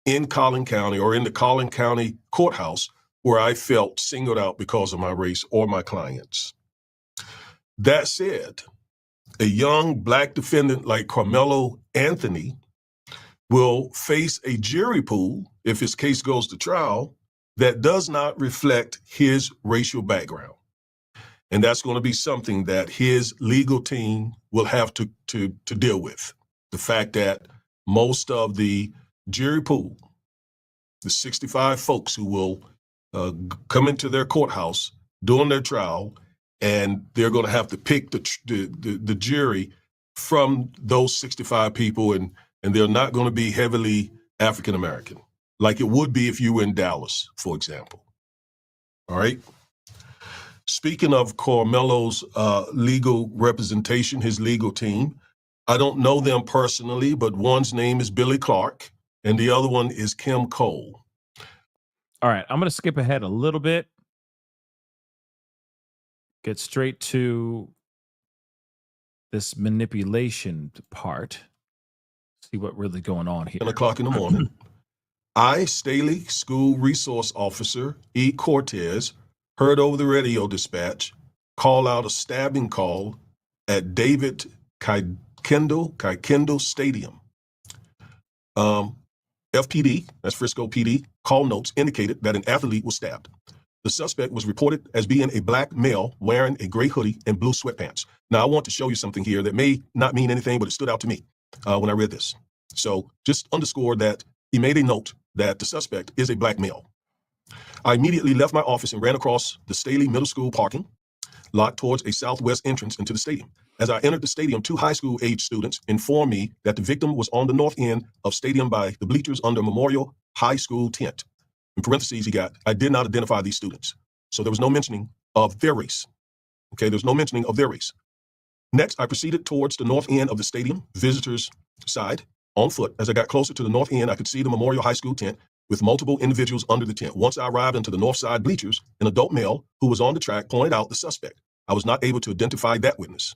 in Collin County or in the Collin County courthouse where I felt singled out because of my race or my clients. That said, a young black defendant like Carmelo Anthony will face a jury pool, if his case goes to trial, that does not reflect his racial background. And that's going to be something that his legal team will have to deal with. The fact that most of the jury pool, the 65 folks who will come into their courthouse during their trial, and they're going to have to pick the jury from those 65 people, and they're not going to be heavily African American, like it would be if you were in Dallas, for example. All right. Speaking of Carmelo's legal representation, his legal team, I don't know them personally, but one's name is Billy Clark, and the other one is Kim Cole. All right, I'm going to skip ahead a little bit. Get straight to this manipulation part. See what really going on here. 10 o'clock in the morning. I, Staley School Resource Officer E. Cortez, heard over the radio dispatch call out a stabbing call at David Kaikendall Stadium. FPD, that's Frisco PD, call notes indicated that an athlete was stabbed. The suspect was reported as being a black male wearing a gray hoodie and blue sweatpants. Now, I want to show you something here that may not mean anything, but it stood out to me when I read this. So just underscore that he made a note that the suspect is a black male. I immediately left my office and ran across the Staley Middle School parking lot towards a southwest entrance into the stadium. As I entered the stadium, 2 high school age students informed me that the victim was on the north end of stadium by the bleachers under Memorial High School tent. In parentheses, I did not identify these students. So there was no mentioning of their race. Okay, there's no mentioning of their race. Next, I proceeded towards the north end of the stadium, visitors' side, on foot. As I got closer to the north end, I could see the Memorial High School tent with multiple individuals under the tent. Once I arrived into the north side bleachers, an adult male who was on the track pointed out the suspect. I was not able to identify that witness.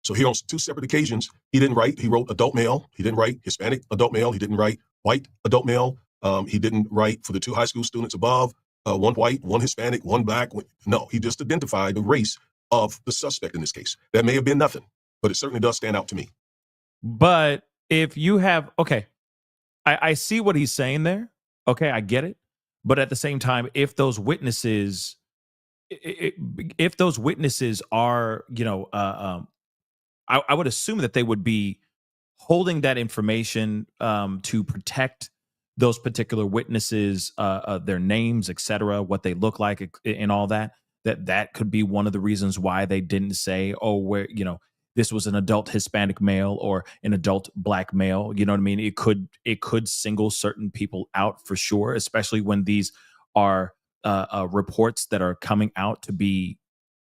So here on 2 separate occasions, he wrote adult male. He didn't write Hispanic adult male. He didn't write white adult male. He didn't write for the 2 high school students above, 1 white, 1 Hispanic, 1 black. No, he just identified the race of the suspect in this case. That may have been nothing, but it certainly does stand out to me. But if you have, I see what he's saying there. Okay, I get it. But at the same time, if those witnesses are, I would assume that they would be holding that information to protect those particular witnesses, their names, etc., what they look like, and all that. That could be one of the reasons why they didn't say, oh, where, you know, this was an adult Hispanic male or an adult Black male. You know what I mean? It could single certain people out for sure, especially when these are reports that are coming out to be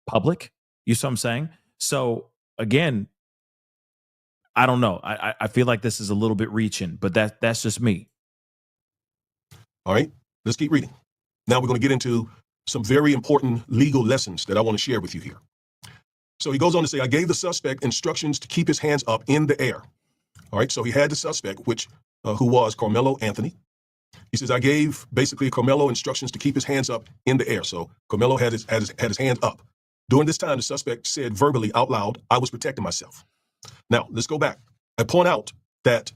public. You see what I'm saying? So again, I don't know. I feel like this is a little bit reaching, but that's just me. All right, let's keep reading. Now we're going to get into some very important legal lessons that I want to share with you here. So he goes on to say, I gave the suspect instructions to keep his hands up in the air. All right, so he had the suspect, who was Carmelo Anthony. He says, I gave basically Carmelo instructions to keep his hands up in the air. So Carmelo had his hands up. During this time, the suspect said verbally out loud, I was protecting myself. Now, let's go back. I point out that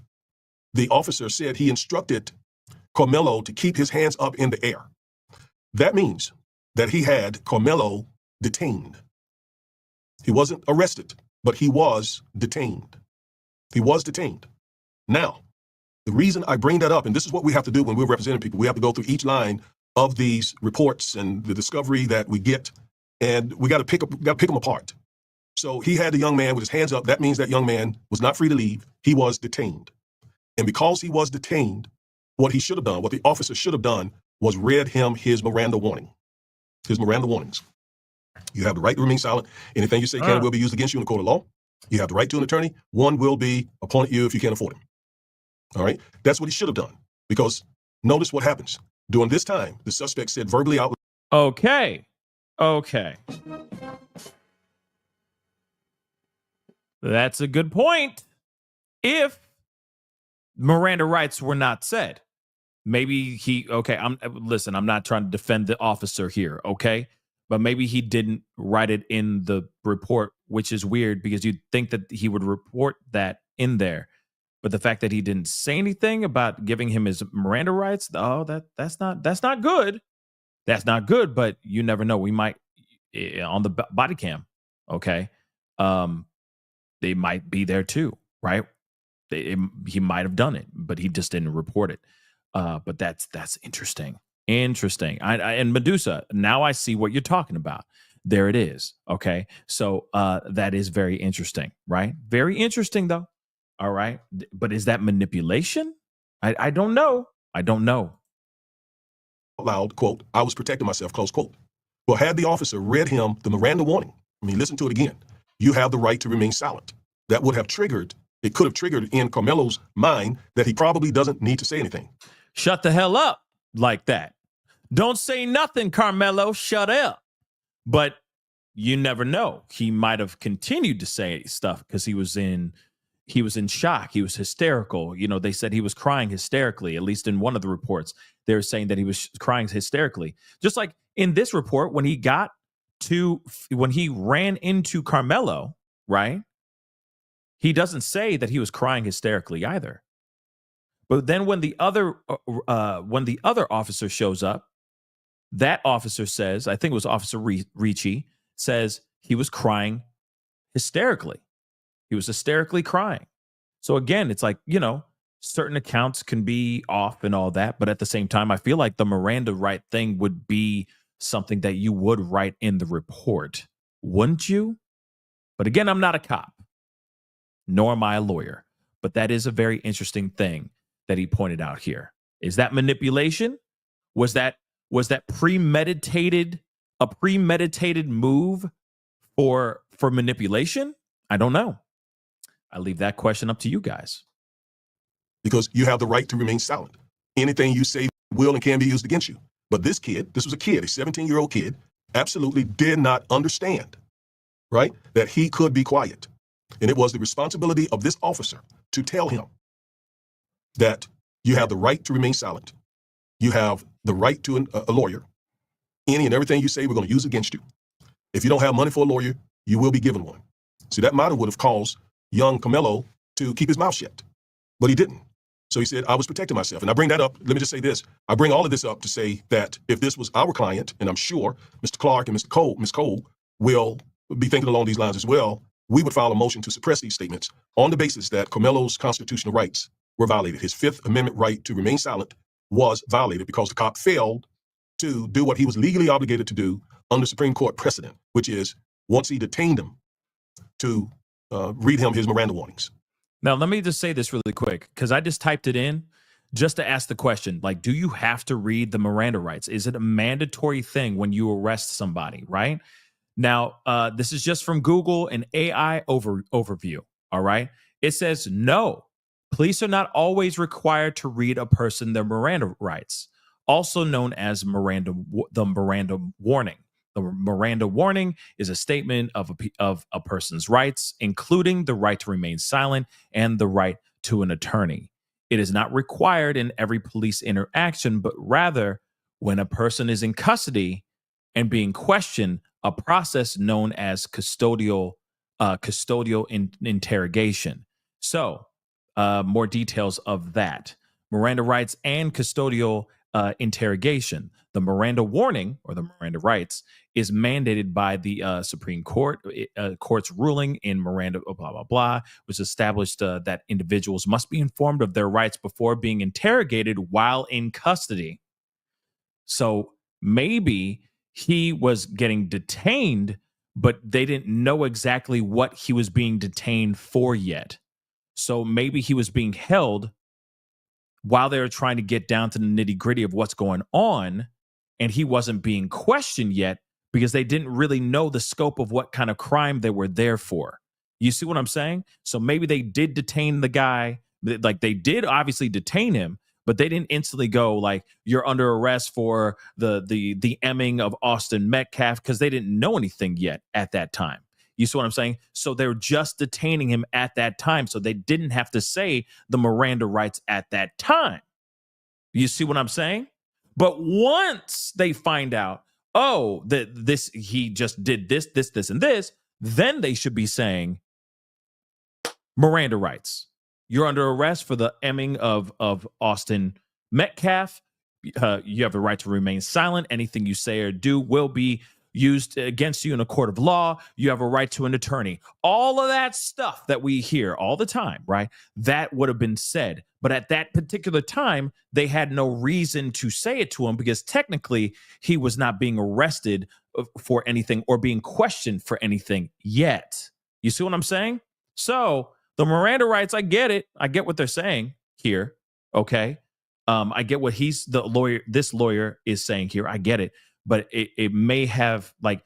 the officer said he instructed Carmelo to keep his hands up in the air. That means that he had Carmelo detained. He wasn't arrested, but he was detained. He was detained. Now, the reason I bring that up, and this is what we have to do when we're representing people, we have to go through each line of these reports and the discovery that we get, and we got to pick them apart. So he had the young man with his hands up. That means that young man was not free to leave. He was detained. And because he was detained, what he should have done, what the officer should have done, was read him his Miranda warning. His Miranda warnings. You have the right to remain silent. Anything you say can and will be used against you in the court of law. You have the right to an attorney. One will be appointed you if you can't afford him. All right? That's what he should have done. Because notice what happens. During this time, the suspect said verbally out loud. Okay. That's a good point. If Miranda rights were not said, maybe I'm not trying to defend the officer here, okay? But maybe he didn't write it in the report, which is weird because you'd think that he would report that in there. But the fact that he didn't say anything about giving him his Miranda rights, that's not good. That's not good, but you never know. We might on the body cam, okay? They might be there too, right? He might have done it, but he just didn't report it. But that's interesting. Interesting. And Medusa, now I see what you're talking about. There it is. Okay. So that is very interesting, right? Very interesting, though. All right. But is that manipulation? I don't know. I don't know. Loud, quote, I was protecting myself, close quote. Well, had the officer read him the Miranda warning, listen to it again. You have the right to remain silent. That would have triggered, it could have triggered in Carmelo's mind that he probably doesn't need to say anything. Shut the hell up like that. Don't say nothing, Carmelo. Shut up. But you never know. He might have continued to say stuff because he was in shock. He was hysterical. You know, they said he was crying hysterically, at least in one of the reports. They were saying that he was crying hysterically. Just like in this report, when he ran into Carmelo, right? He doesn't say that he was crying hysterically either. But then when the other officer shows up, that officer says, I think it was Officer Ricci, says he was crying hysterically. He was hysterically crying. So again, it's like, you know, certain accounts can be off and all that. But at the same time, I feel like the Miranda right thing would be something that you would write in the report, wouldn't you? But again, I'm not a cop, nor am I a lawyer. But that is a very interesting thing that he pointed out here. Is that manipulation? Was that premeditated move for manipulation? I don't know. I leave that question up to you guys. Because you have the right to remain silent. Anything you say will and can be used against you. But this was a kid, a 17-year-old kid, absolutely did not understand, right, that he could be quiet. And it was the responsibility of this officer to tell him that you have the right to remain silent. You have the right to a lawyer. Any and everything you say, we're going to use against you. If you don't have money for a lawyer, you will be given one. See, that might have would have caused young Carmelo to keep his mouth shut, but he didn't. So he said, I was protecting myself. And I bring that up. Let me just say this. I bring all of this up to say that if this was our client, and I'm sure Mr. Clark and Miss Cole will be thinking along these lines as well, we would file a motion to suppress these statements on the basis that Carmelo's constitutional rights were violated. His Fifth Amendment right to remain silent was violated because the cop failed to do what he was legally obligated to do under Supreme Court precedent, which is once he detained him to read him his Miranda warnings. Now, let me just say this really quick, because I just typed it in just to ask the question, like, do you have to read the Miranda rights? Is it a mandatory thing when you arrest somebody, right? Now, this is just from Google, an AI overview, all right? It says, no, police are not always required to read a person their Miranda rights, also known as the Miranda warning. The Miranda warning is a statement of a person's rights, including the right to remain silent and the right to an attorney. It is not required in every police interaction, but rather when a person is in custody and being questioned, a process known as custodial interrogation. So, more details of that. Miranda rights and custodial interrogation. The Miranda warning, or the Miranda rights, is mandated by the Supreme Court, court's ruling in Miranda, blah, blah, blah, which established that individuals must be informed of their rights before being interrogated while in custody. So maybe he was getting detained, but they didn't know exactly what he was being detained for yet. So maybe he was being held while they were trying to get down to the nitty-gritty of what's going on, and he wasn't being questioned yet because they didn't really know the scope of what kind of crime they were there for. You see what I'm saying? So maybe they did detain the guy, like they did obviously detain him, but they didn't instantly go like, you're under arrest for the emming of Austin Metcalf, because they didn't know anything yet at that time. You see what I'm saying? So they were just detaining him at that time, so they didn't have to say the Miranda rights at that time. You see what I'm saying? But once they find out, oh, that he just did this, and this, then they should be saying Miranda rights. You're under arrest for the emming of Austin Metcalf. You have the right to remain silent. Anything you say or do will be used against you in a court of law. You have a right to an attorney. All of that stuff that we hear all the time, right? That would have been said. But at that particular time, they had no reason to say it to him because technically he was not being arrested for anything or being questioned for anything yet. You see what I'm saying? So the Miranda rights, I get it. I get what they're saying here. Okay. I get what this lawyer is saying here. I get it. But it may have, like,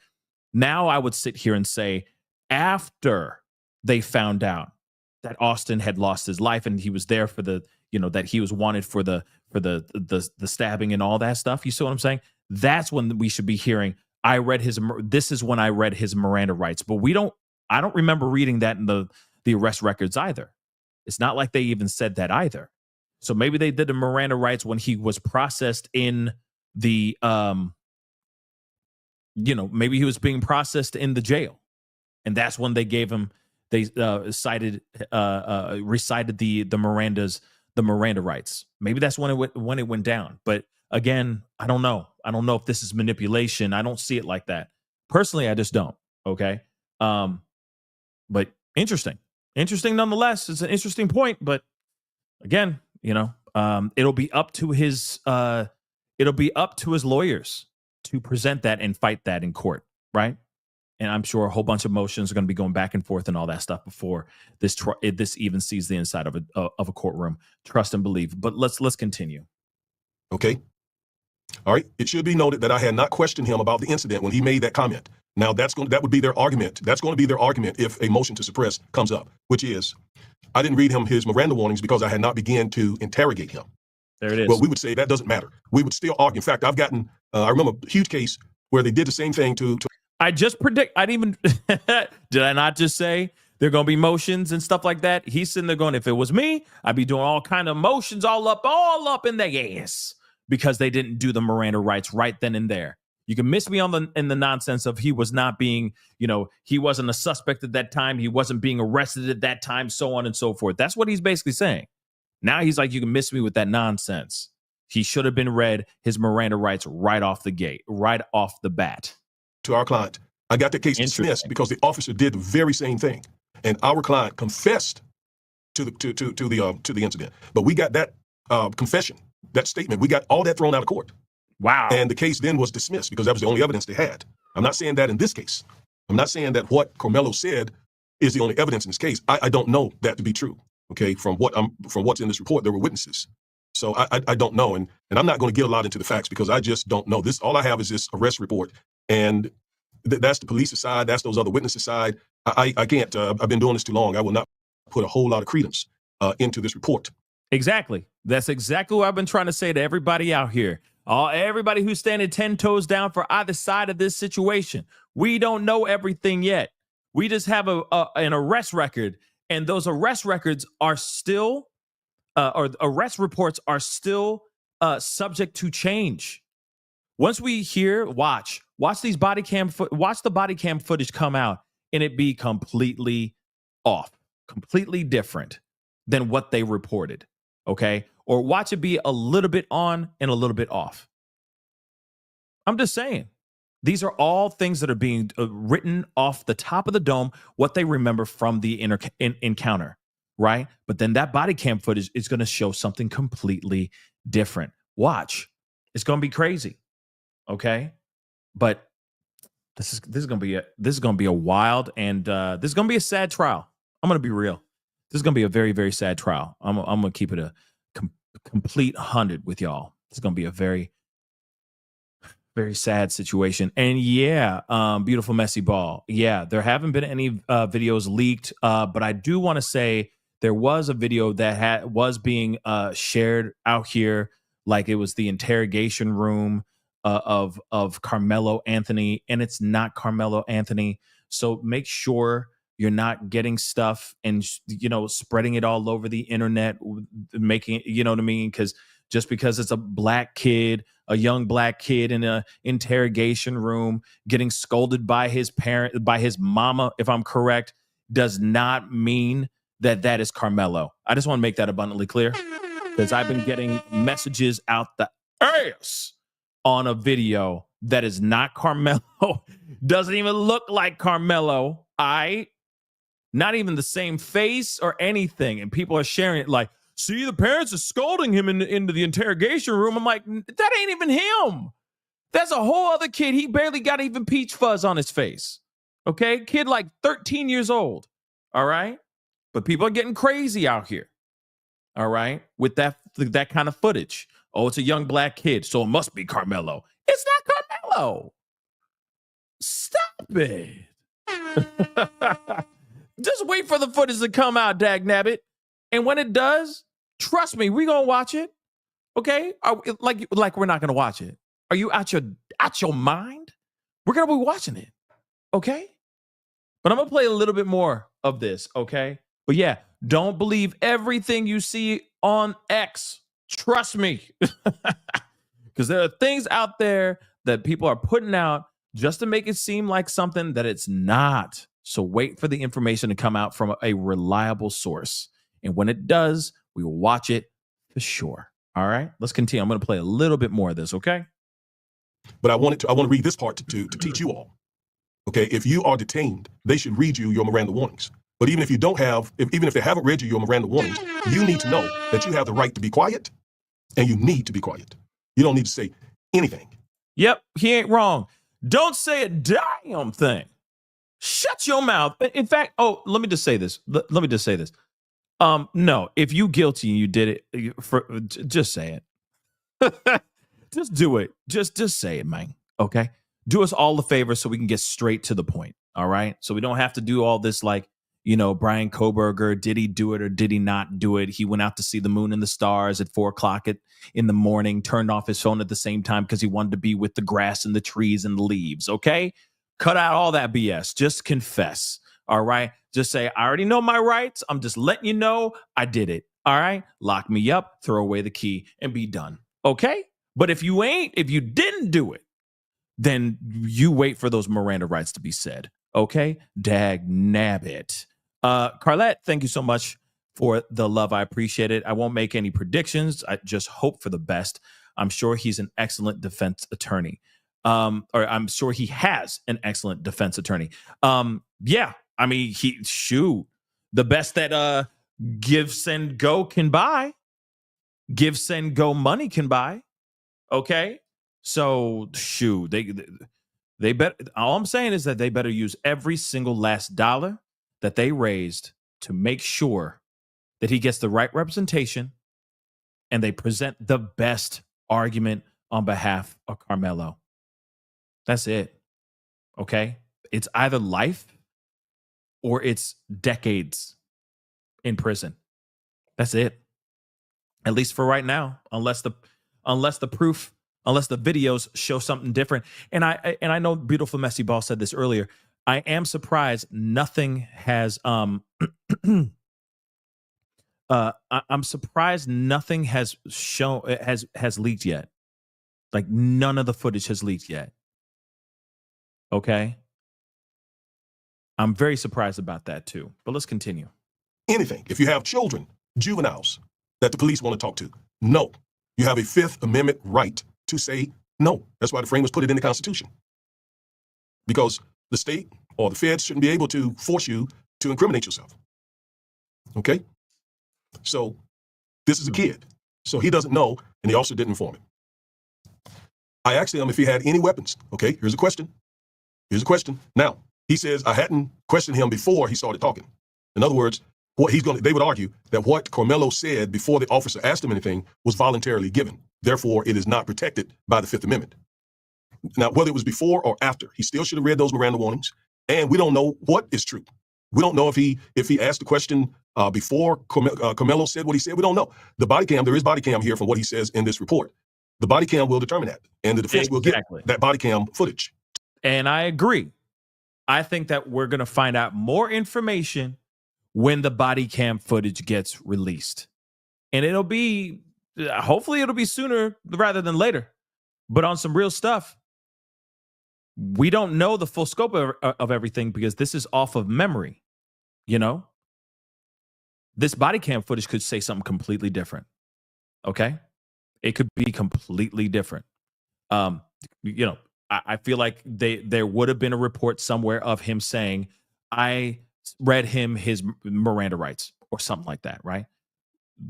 now I would sit here and say, after they found out that Austin had lost his life and he was there for the, that he was wanted for the stabbing and all that stuff. You see what I'm saying? That's when we should be hearing, this is when I read his Miranda rights. But I don't remember reading that in the arrest records either. It's not like they even said that either. So maybe they did the Miranda rights when he was processed in the, maybe he was being processed in the jail. And that's when they gave him, they recited the Miranda rights. Maybe that's when it went down. But again, I don't know. I don't know if this is manipulation. I don't see it like that. Personally, I just don't. Okay. But interesting nonetheless. It's an interesting point, but again, it'll be up to his lawyers to present that and fight that in court, right? And I'm sure a whole bunch of motions are going to be going back and forth and all that stuff before this even sees the inside of a courtroom. Trust and believe. But let's continue. Okay. All right. It should be noted that I had not questioned him about the incident when he made that comment. Now that would be their argument. That's going to be their argument if a motion to suppress comes up, which is I didn't read him his Miranda warnings because I had not begun to interrogate him. There it is. Well, we would say that doesn't matter. We would still argue. In fact, I've gotten, I remember a huge case where they did the same thing to I just predict, I didn't even, did I not just say there are going to be motions and stuff like that? He's sitting there going, if it was me, I'd be doing all kind of motions all up in their ass because they didn't do the Miranda rights right then and there. You can miss me in the nonsense of he was not being, he wasn't a suspect at that time. He wasn't being arrested at that time, so on and so forth. That's what he's basically saying. Now he's like, you can miss me with that nonsense. He should have been read his Miranda rights right off the gate, right off the bat. our client, I got that case dismissed because the officer did the very same thing, and our client confessed to the incident. But we got that confession, that statement, we got all that thrown out of court. Wow. And the case then was dismissed because that was the only evidence they had. I'm not saying that in this case. I'm not saying that what Carmelo said is the only evidence in this case. I don't know that to be true. Okay, from what's in this report, there were witnesses. So I don't know, and I'm not going to get a lot into the facts because I just don't know. This all I have is this arrest report, and that's the police's side. That's those other witnesses' side. I can't. I've been doing this too long. I will not put a whole lot of credence into this report. Exactly. That's exactly what I've been trying to say to everybody out here. Everybody who's standing 10 toes down for either side of this situation. We don't know everything yet. We just have an arrest record, and those arrest records are still, or arrest reports are still subject to change. Once we hear, watch these watch the body cam footage come out, and it be completely off, completely different than what they reported. Okay, or watch it be a little bit on and a little bit off. I'm just saying. These are all things that are being written off the top of the dome, what they remember from the encounter, right? But then that body cam footage is going to show something completely different. Watch. It's going to be crazy, okay? But this is going to be a wild, and this is going to be a sad trial. I'm going to be real. This is going to be a very, very sad trial. I'm going to keep it a complete 100 with y'all. It's going to be a very, very sad situation. And yeah, beautiful messy ball. Yeah, there haven't been any videos leaked, but I do want to say there was a video that was being shared out here, like it was the interrogation room of Carmelo Anthony, and it's not Carmelo Anthony. So make sure you're not getting stuff and, spreading it all over the internet, making it, you know what I mean? Because just because it's a young black kid in an interrogation room getting scolded by his mama, if I'm correct, does not mean that is Carmelo. I just want to make that abundantly clear, because I've been getting messages out the ass on a video that is not Carmelo, doesn't even look like Carmelo. Not even the same face or anything. And people are sharing it like, see, the parents are scolding him into the interrogation room. I'm like, that ain't even him. That's a whole other kid. He barely got even peach fuzz on his face. Okay? Kid like 13 years old. All right? But people are getting crazy out here. All right? With that kind of footage. Oh, it's a young black kid, so it must be Carmelo. It's not Carmelo. Stop it. Just wait for the footage to come out, dagnabbit. And when it does, trust me, we're going to watch it. Okay? Like we're not going to watch it. Are you out your mind? We're going to be watching it. Okay? But I'm going to play a little bit more of this, okay? But yeah, don't believe everything you see on X. Trust me. Because there are things out there that people are putting out just to make it seem like something that it's not. So wait for the information to come out from a reliable source. And when it does, we will watch it for sure. All right, let's continue. I'm going to play a little bit more of this, okay? But I want to read this part to teach you all. Okay, if you are detained, they should read you your Miranda warnings. But even if you don't have, even if they haven't read you your Miranda warnings, you need to know that you have the right to be quiet, and you need to be quiet. You don't need to say anything. Yep, he ain't wrong. Don't say a damn thing. Shut your mouth. In fact, let me just say this. No, if you guilty and you did it, just say it. Just do it. Just say it, man. Okay? Do us all a favor so we can get straight to the point. All right? So we don't have to do all this like, Brian Koberger, did he do it or did he not do it? He went out to see the moon and the stars at 4:00 in the morning, turned off his phone at the same time because he wanted to be with the grass and the trees and the leaves. Okay? Cut out all that BS. Just confess. All right? Just say, I already know my rights. I'm just letting you know I did it. All right? Lock me up, throw away the key, and be done. Okay? But if you didn't do it, then you wait for those Miranda rights to be said. Okay? Dag nabbit. Carlette, thank you so much for the love. I appreciate it. I won't make any predictions. I just hope for the best. I'm sure he's an excellent defense attorney. Or I'm sure he has an excellent defense attorney. Yeah, I mean, the best that GiveSendGo can buy, GiveSendGo money can buy. Okay, so they bet. All I'm saying is that they better use every single last dollar that they raised to make sure that he gets the right representation and they present the best argument on behalf of Carmelo. That's it. Okay? It's either life or it's decades in prison. That's it. At least for right now, unless the videos show something different. And I know Beautiful Messy Ball said this earlier. I am surprised nothing has I'm surprised nothing has leaked yet. Like none of the footage has leaked yet. Okay? I'm very surprised about that too. But let's continue. Anything. If you have children, juveniles that the police want to talk to, no. You have a Fifth Amendment right to say no. That's why the framers put it in the Constitution. Because the state or the feds shouldn't be able to force you to incriminate yourself. Okay? So this is a kid. So he doesn't know, and the officer didn't inform him. I asked him if he had any weapons. Okay, here's a question. Now, he says I hadn't questioned him before he started talking. In other words, they would argue that what Carmelo said before the officer asked him anything was voluntarily given. Therefore, it is not protected by the Fifth Amendment. Now, whether it was before or after, he still should have read those Miranda warnings. And we don't know what is true. We don't know if he asked the question before Carmelo said what he said. We don't know. There is body cam here from what he says in this report. The body cam will determine that. And the defense will get that body cam footage. And I agree. I think that we're going to find out more information when the body cam footage gets released. And hopefully it'll be sooner rather than later. But on some real stuff, we don't know the full scope of everything because this is off of memory. You know? This body cam footage could say something completely different. Okay? It could be completely different. I feel like there would have been a report somewhere of him saying, I read him his Miranda rights or something like that, right?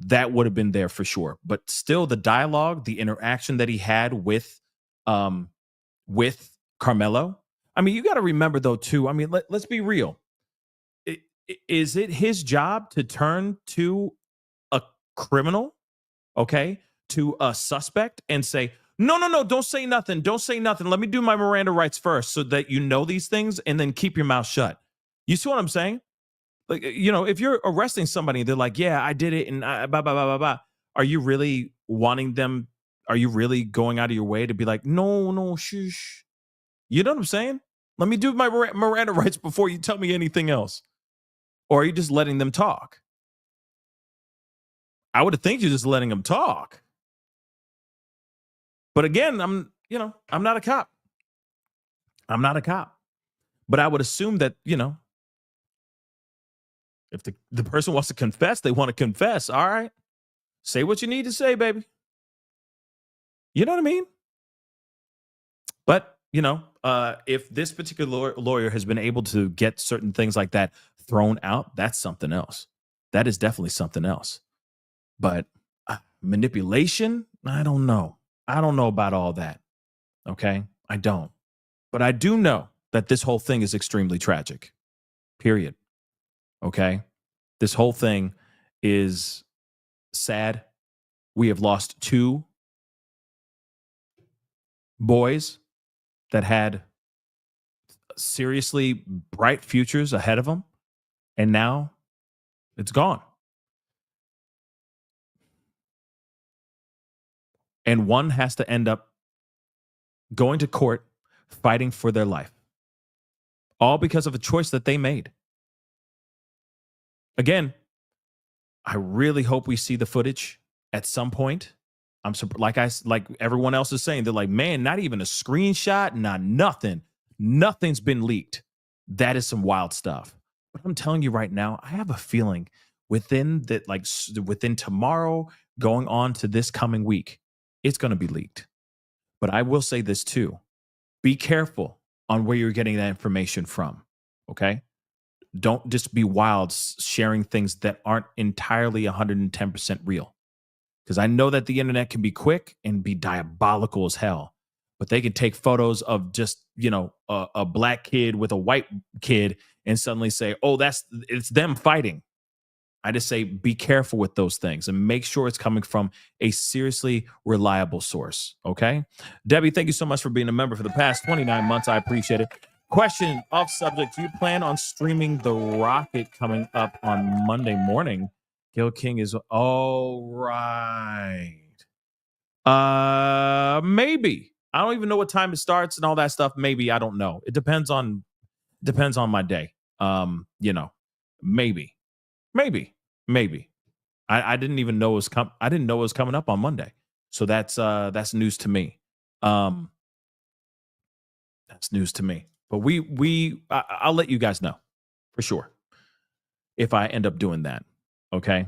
That would have been there for sure. But still, the dialogue, the interaction that he had with Carmelo. I mean, you got to remember though, too. I mean, let's be real. Is it his job to turn to a criminal, okay, to a suspect and say, no, don't say nothing. Don't say nothing. Let me do my Miranda rights first so that you know these things and then keep your mouth shut. You see what I'm saying? Like, if you're arresting somebody, they're like, yeah, I did it. And blah, blah, blah, blah, blah. Are you really wanting them? Are you really going out of your way to be like, no, shush? You know what I'm saying? Let me do my Miranda rights before you tell me anything else. Or are you just letting them talk? I would think you're just letting them talk. But again, I'm not a cop. I'm not a cop. But I would assume that, if the person wants to confess, they want to confess. All right. Say what you need to say, baby. You know what I mean? But, if this particular lawyer has been able to get certain things like that thrown out, that's something else. That is definitely something else. But manipulation, I don't know. I don't know about all that. Okay? I don't. But I do know that this whole thing is extremely tragic. Period. Okay? This whole thing is sad. We have lost 2 boys that had seriously bright futures ahead of them. And now it's gone. And one has to end up going to court, fighting for their life. All because of a choice that they made. Again, I really hope we see the footage at some point. Like everyone else is saying, they're like, man, not even a screenshot, not nothing. Nothing's been leaked. That is some wild stuff. But I'm telling you right now, I have a feeling within tomorrow, going on to this coming week, it's going to be leaked. But I will say this too. be careful on where you're getting that information from. Okay. Don't just be wild sharing things that aren't entirely 110% real. Because I know that the internet can be quick and be diabolical as hell, but they can take photos of just, a black kid with a white kid and suddenly say, oh, it's them fighting. I just say, be careful with those things and make sure it's coming from a seriously reliable source. Okay. Debbie, thank you so much for being a member for the past 29 months. I appreciate it. Question off subject. Do you plan on streaming The Rocket coming up on Monday morning? Gil King is all right. Maybe. I don't even know what time it starts and all that stuff. Maybe. I don't know. It depends on my day. Maybe. I didn't even know it was I didn't know it was coming up on Monday. So that's news to me. That's news to me. But I'll let you guys know for sure if I end up doing that. Okay.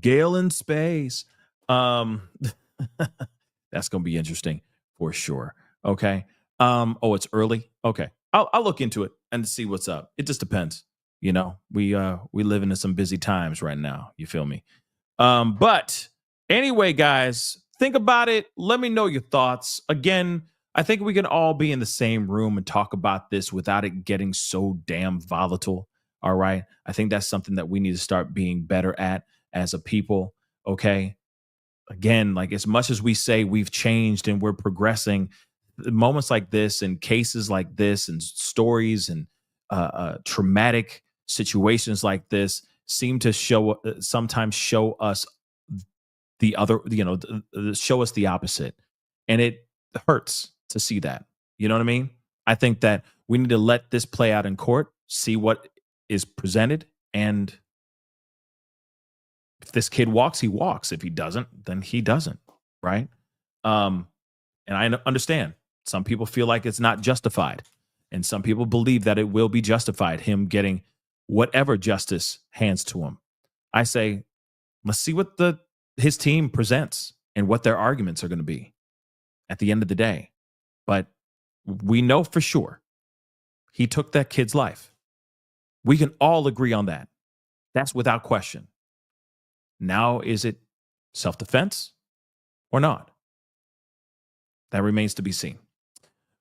Gale in space. That's gonna be interesting for sure. Okay. It's early. Okay. I'll look into it and see what's up. It just depends. We live into some busy times right now. You feel me? But anyway, guys, think about it. Let me know your thoughts. Again, I think we can all be in the same room and talk about this without it getting so damn volatile. All right. I think that's something that we need to start being better at as a people. Okay. Again, like as much as we say we've changed and we're progressing, moments like this and cases like this and stories and traumatic situations like this seem to sometimes show us the other, show us the opposite. And it hurts to see that. You know what I mean? I think that we need to let this play out in court, see what is presented. And if this kid walks, he walks. If he doesn't, then he doesn't. Right. And I understand some people feel like it's not justified. And some people believe that it will be justified, him getting whatever justice hands to him. I say, let's see what his team presents and what their arguments are going to be at the end of the day. But we know for sure he took that kid's life. We can all agree on that. That's without question. Now, is it self-defense or not? That remains to be seen.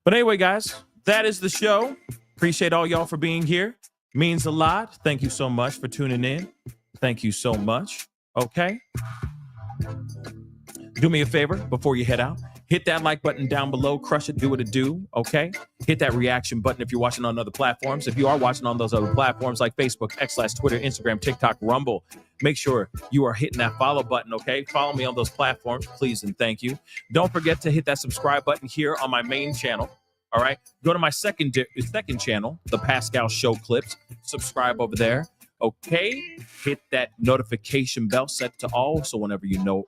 But anyway, guys, that is the show. Appreciate all y'all for being here. Means a lot. Thank you so much for tuning in. Thank you so much. Okay. Do me a favor before you head out. Hit that like button down below. Crush it. Do what it do. Okay. Hit that reaction button if you're watching on other platforms. If you are watching on those other platforms like Facebook, X/Twitter, Instagram, TikTok, Rumble, make sure you are hitting that follow button. Okay. Follow me on those platforms, please. And thank you. Don't forget to hit that subscribe button here on my main channel. All right. Go to my second channel, The Pascal Show Clips. Subscribe over there. Okay. Hit that notification bell set to all. So you know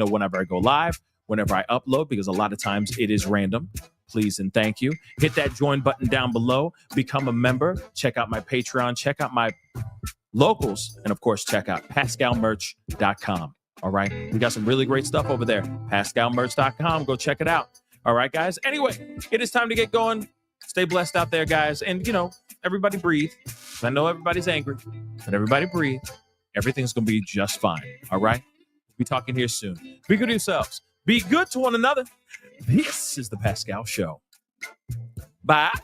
whenever I go live, whenever I upload, because a lot of times it is random. Please and thank you. Hit that join button down below. Become a member. Check out my Patreon. Check out my locals. And of course, check out PascalMerch.com. All right. We got some really great stuff over there. PascalMerch.com. Go check it out. All right, guys. Anyway, it is time to get going. Stay blessed out there, guys. And, everybody breathe. I know everybody's angry, but everybody breathe. Everything's going to be just fine. All right? We'll be talking here soon. Be good to yourselves. Be good to one another. This is The Pascal Show. Bye.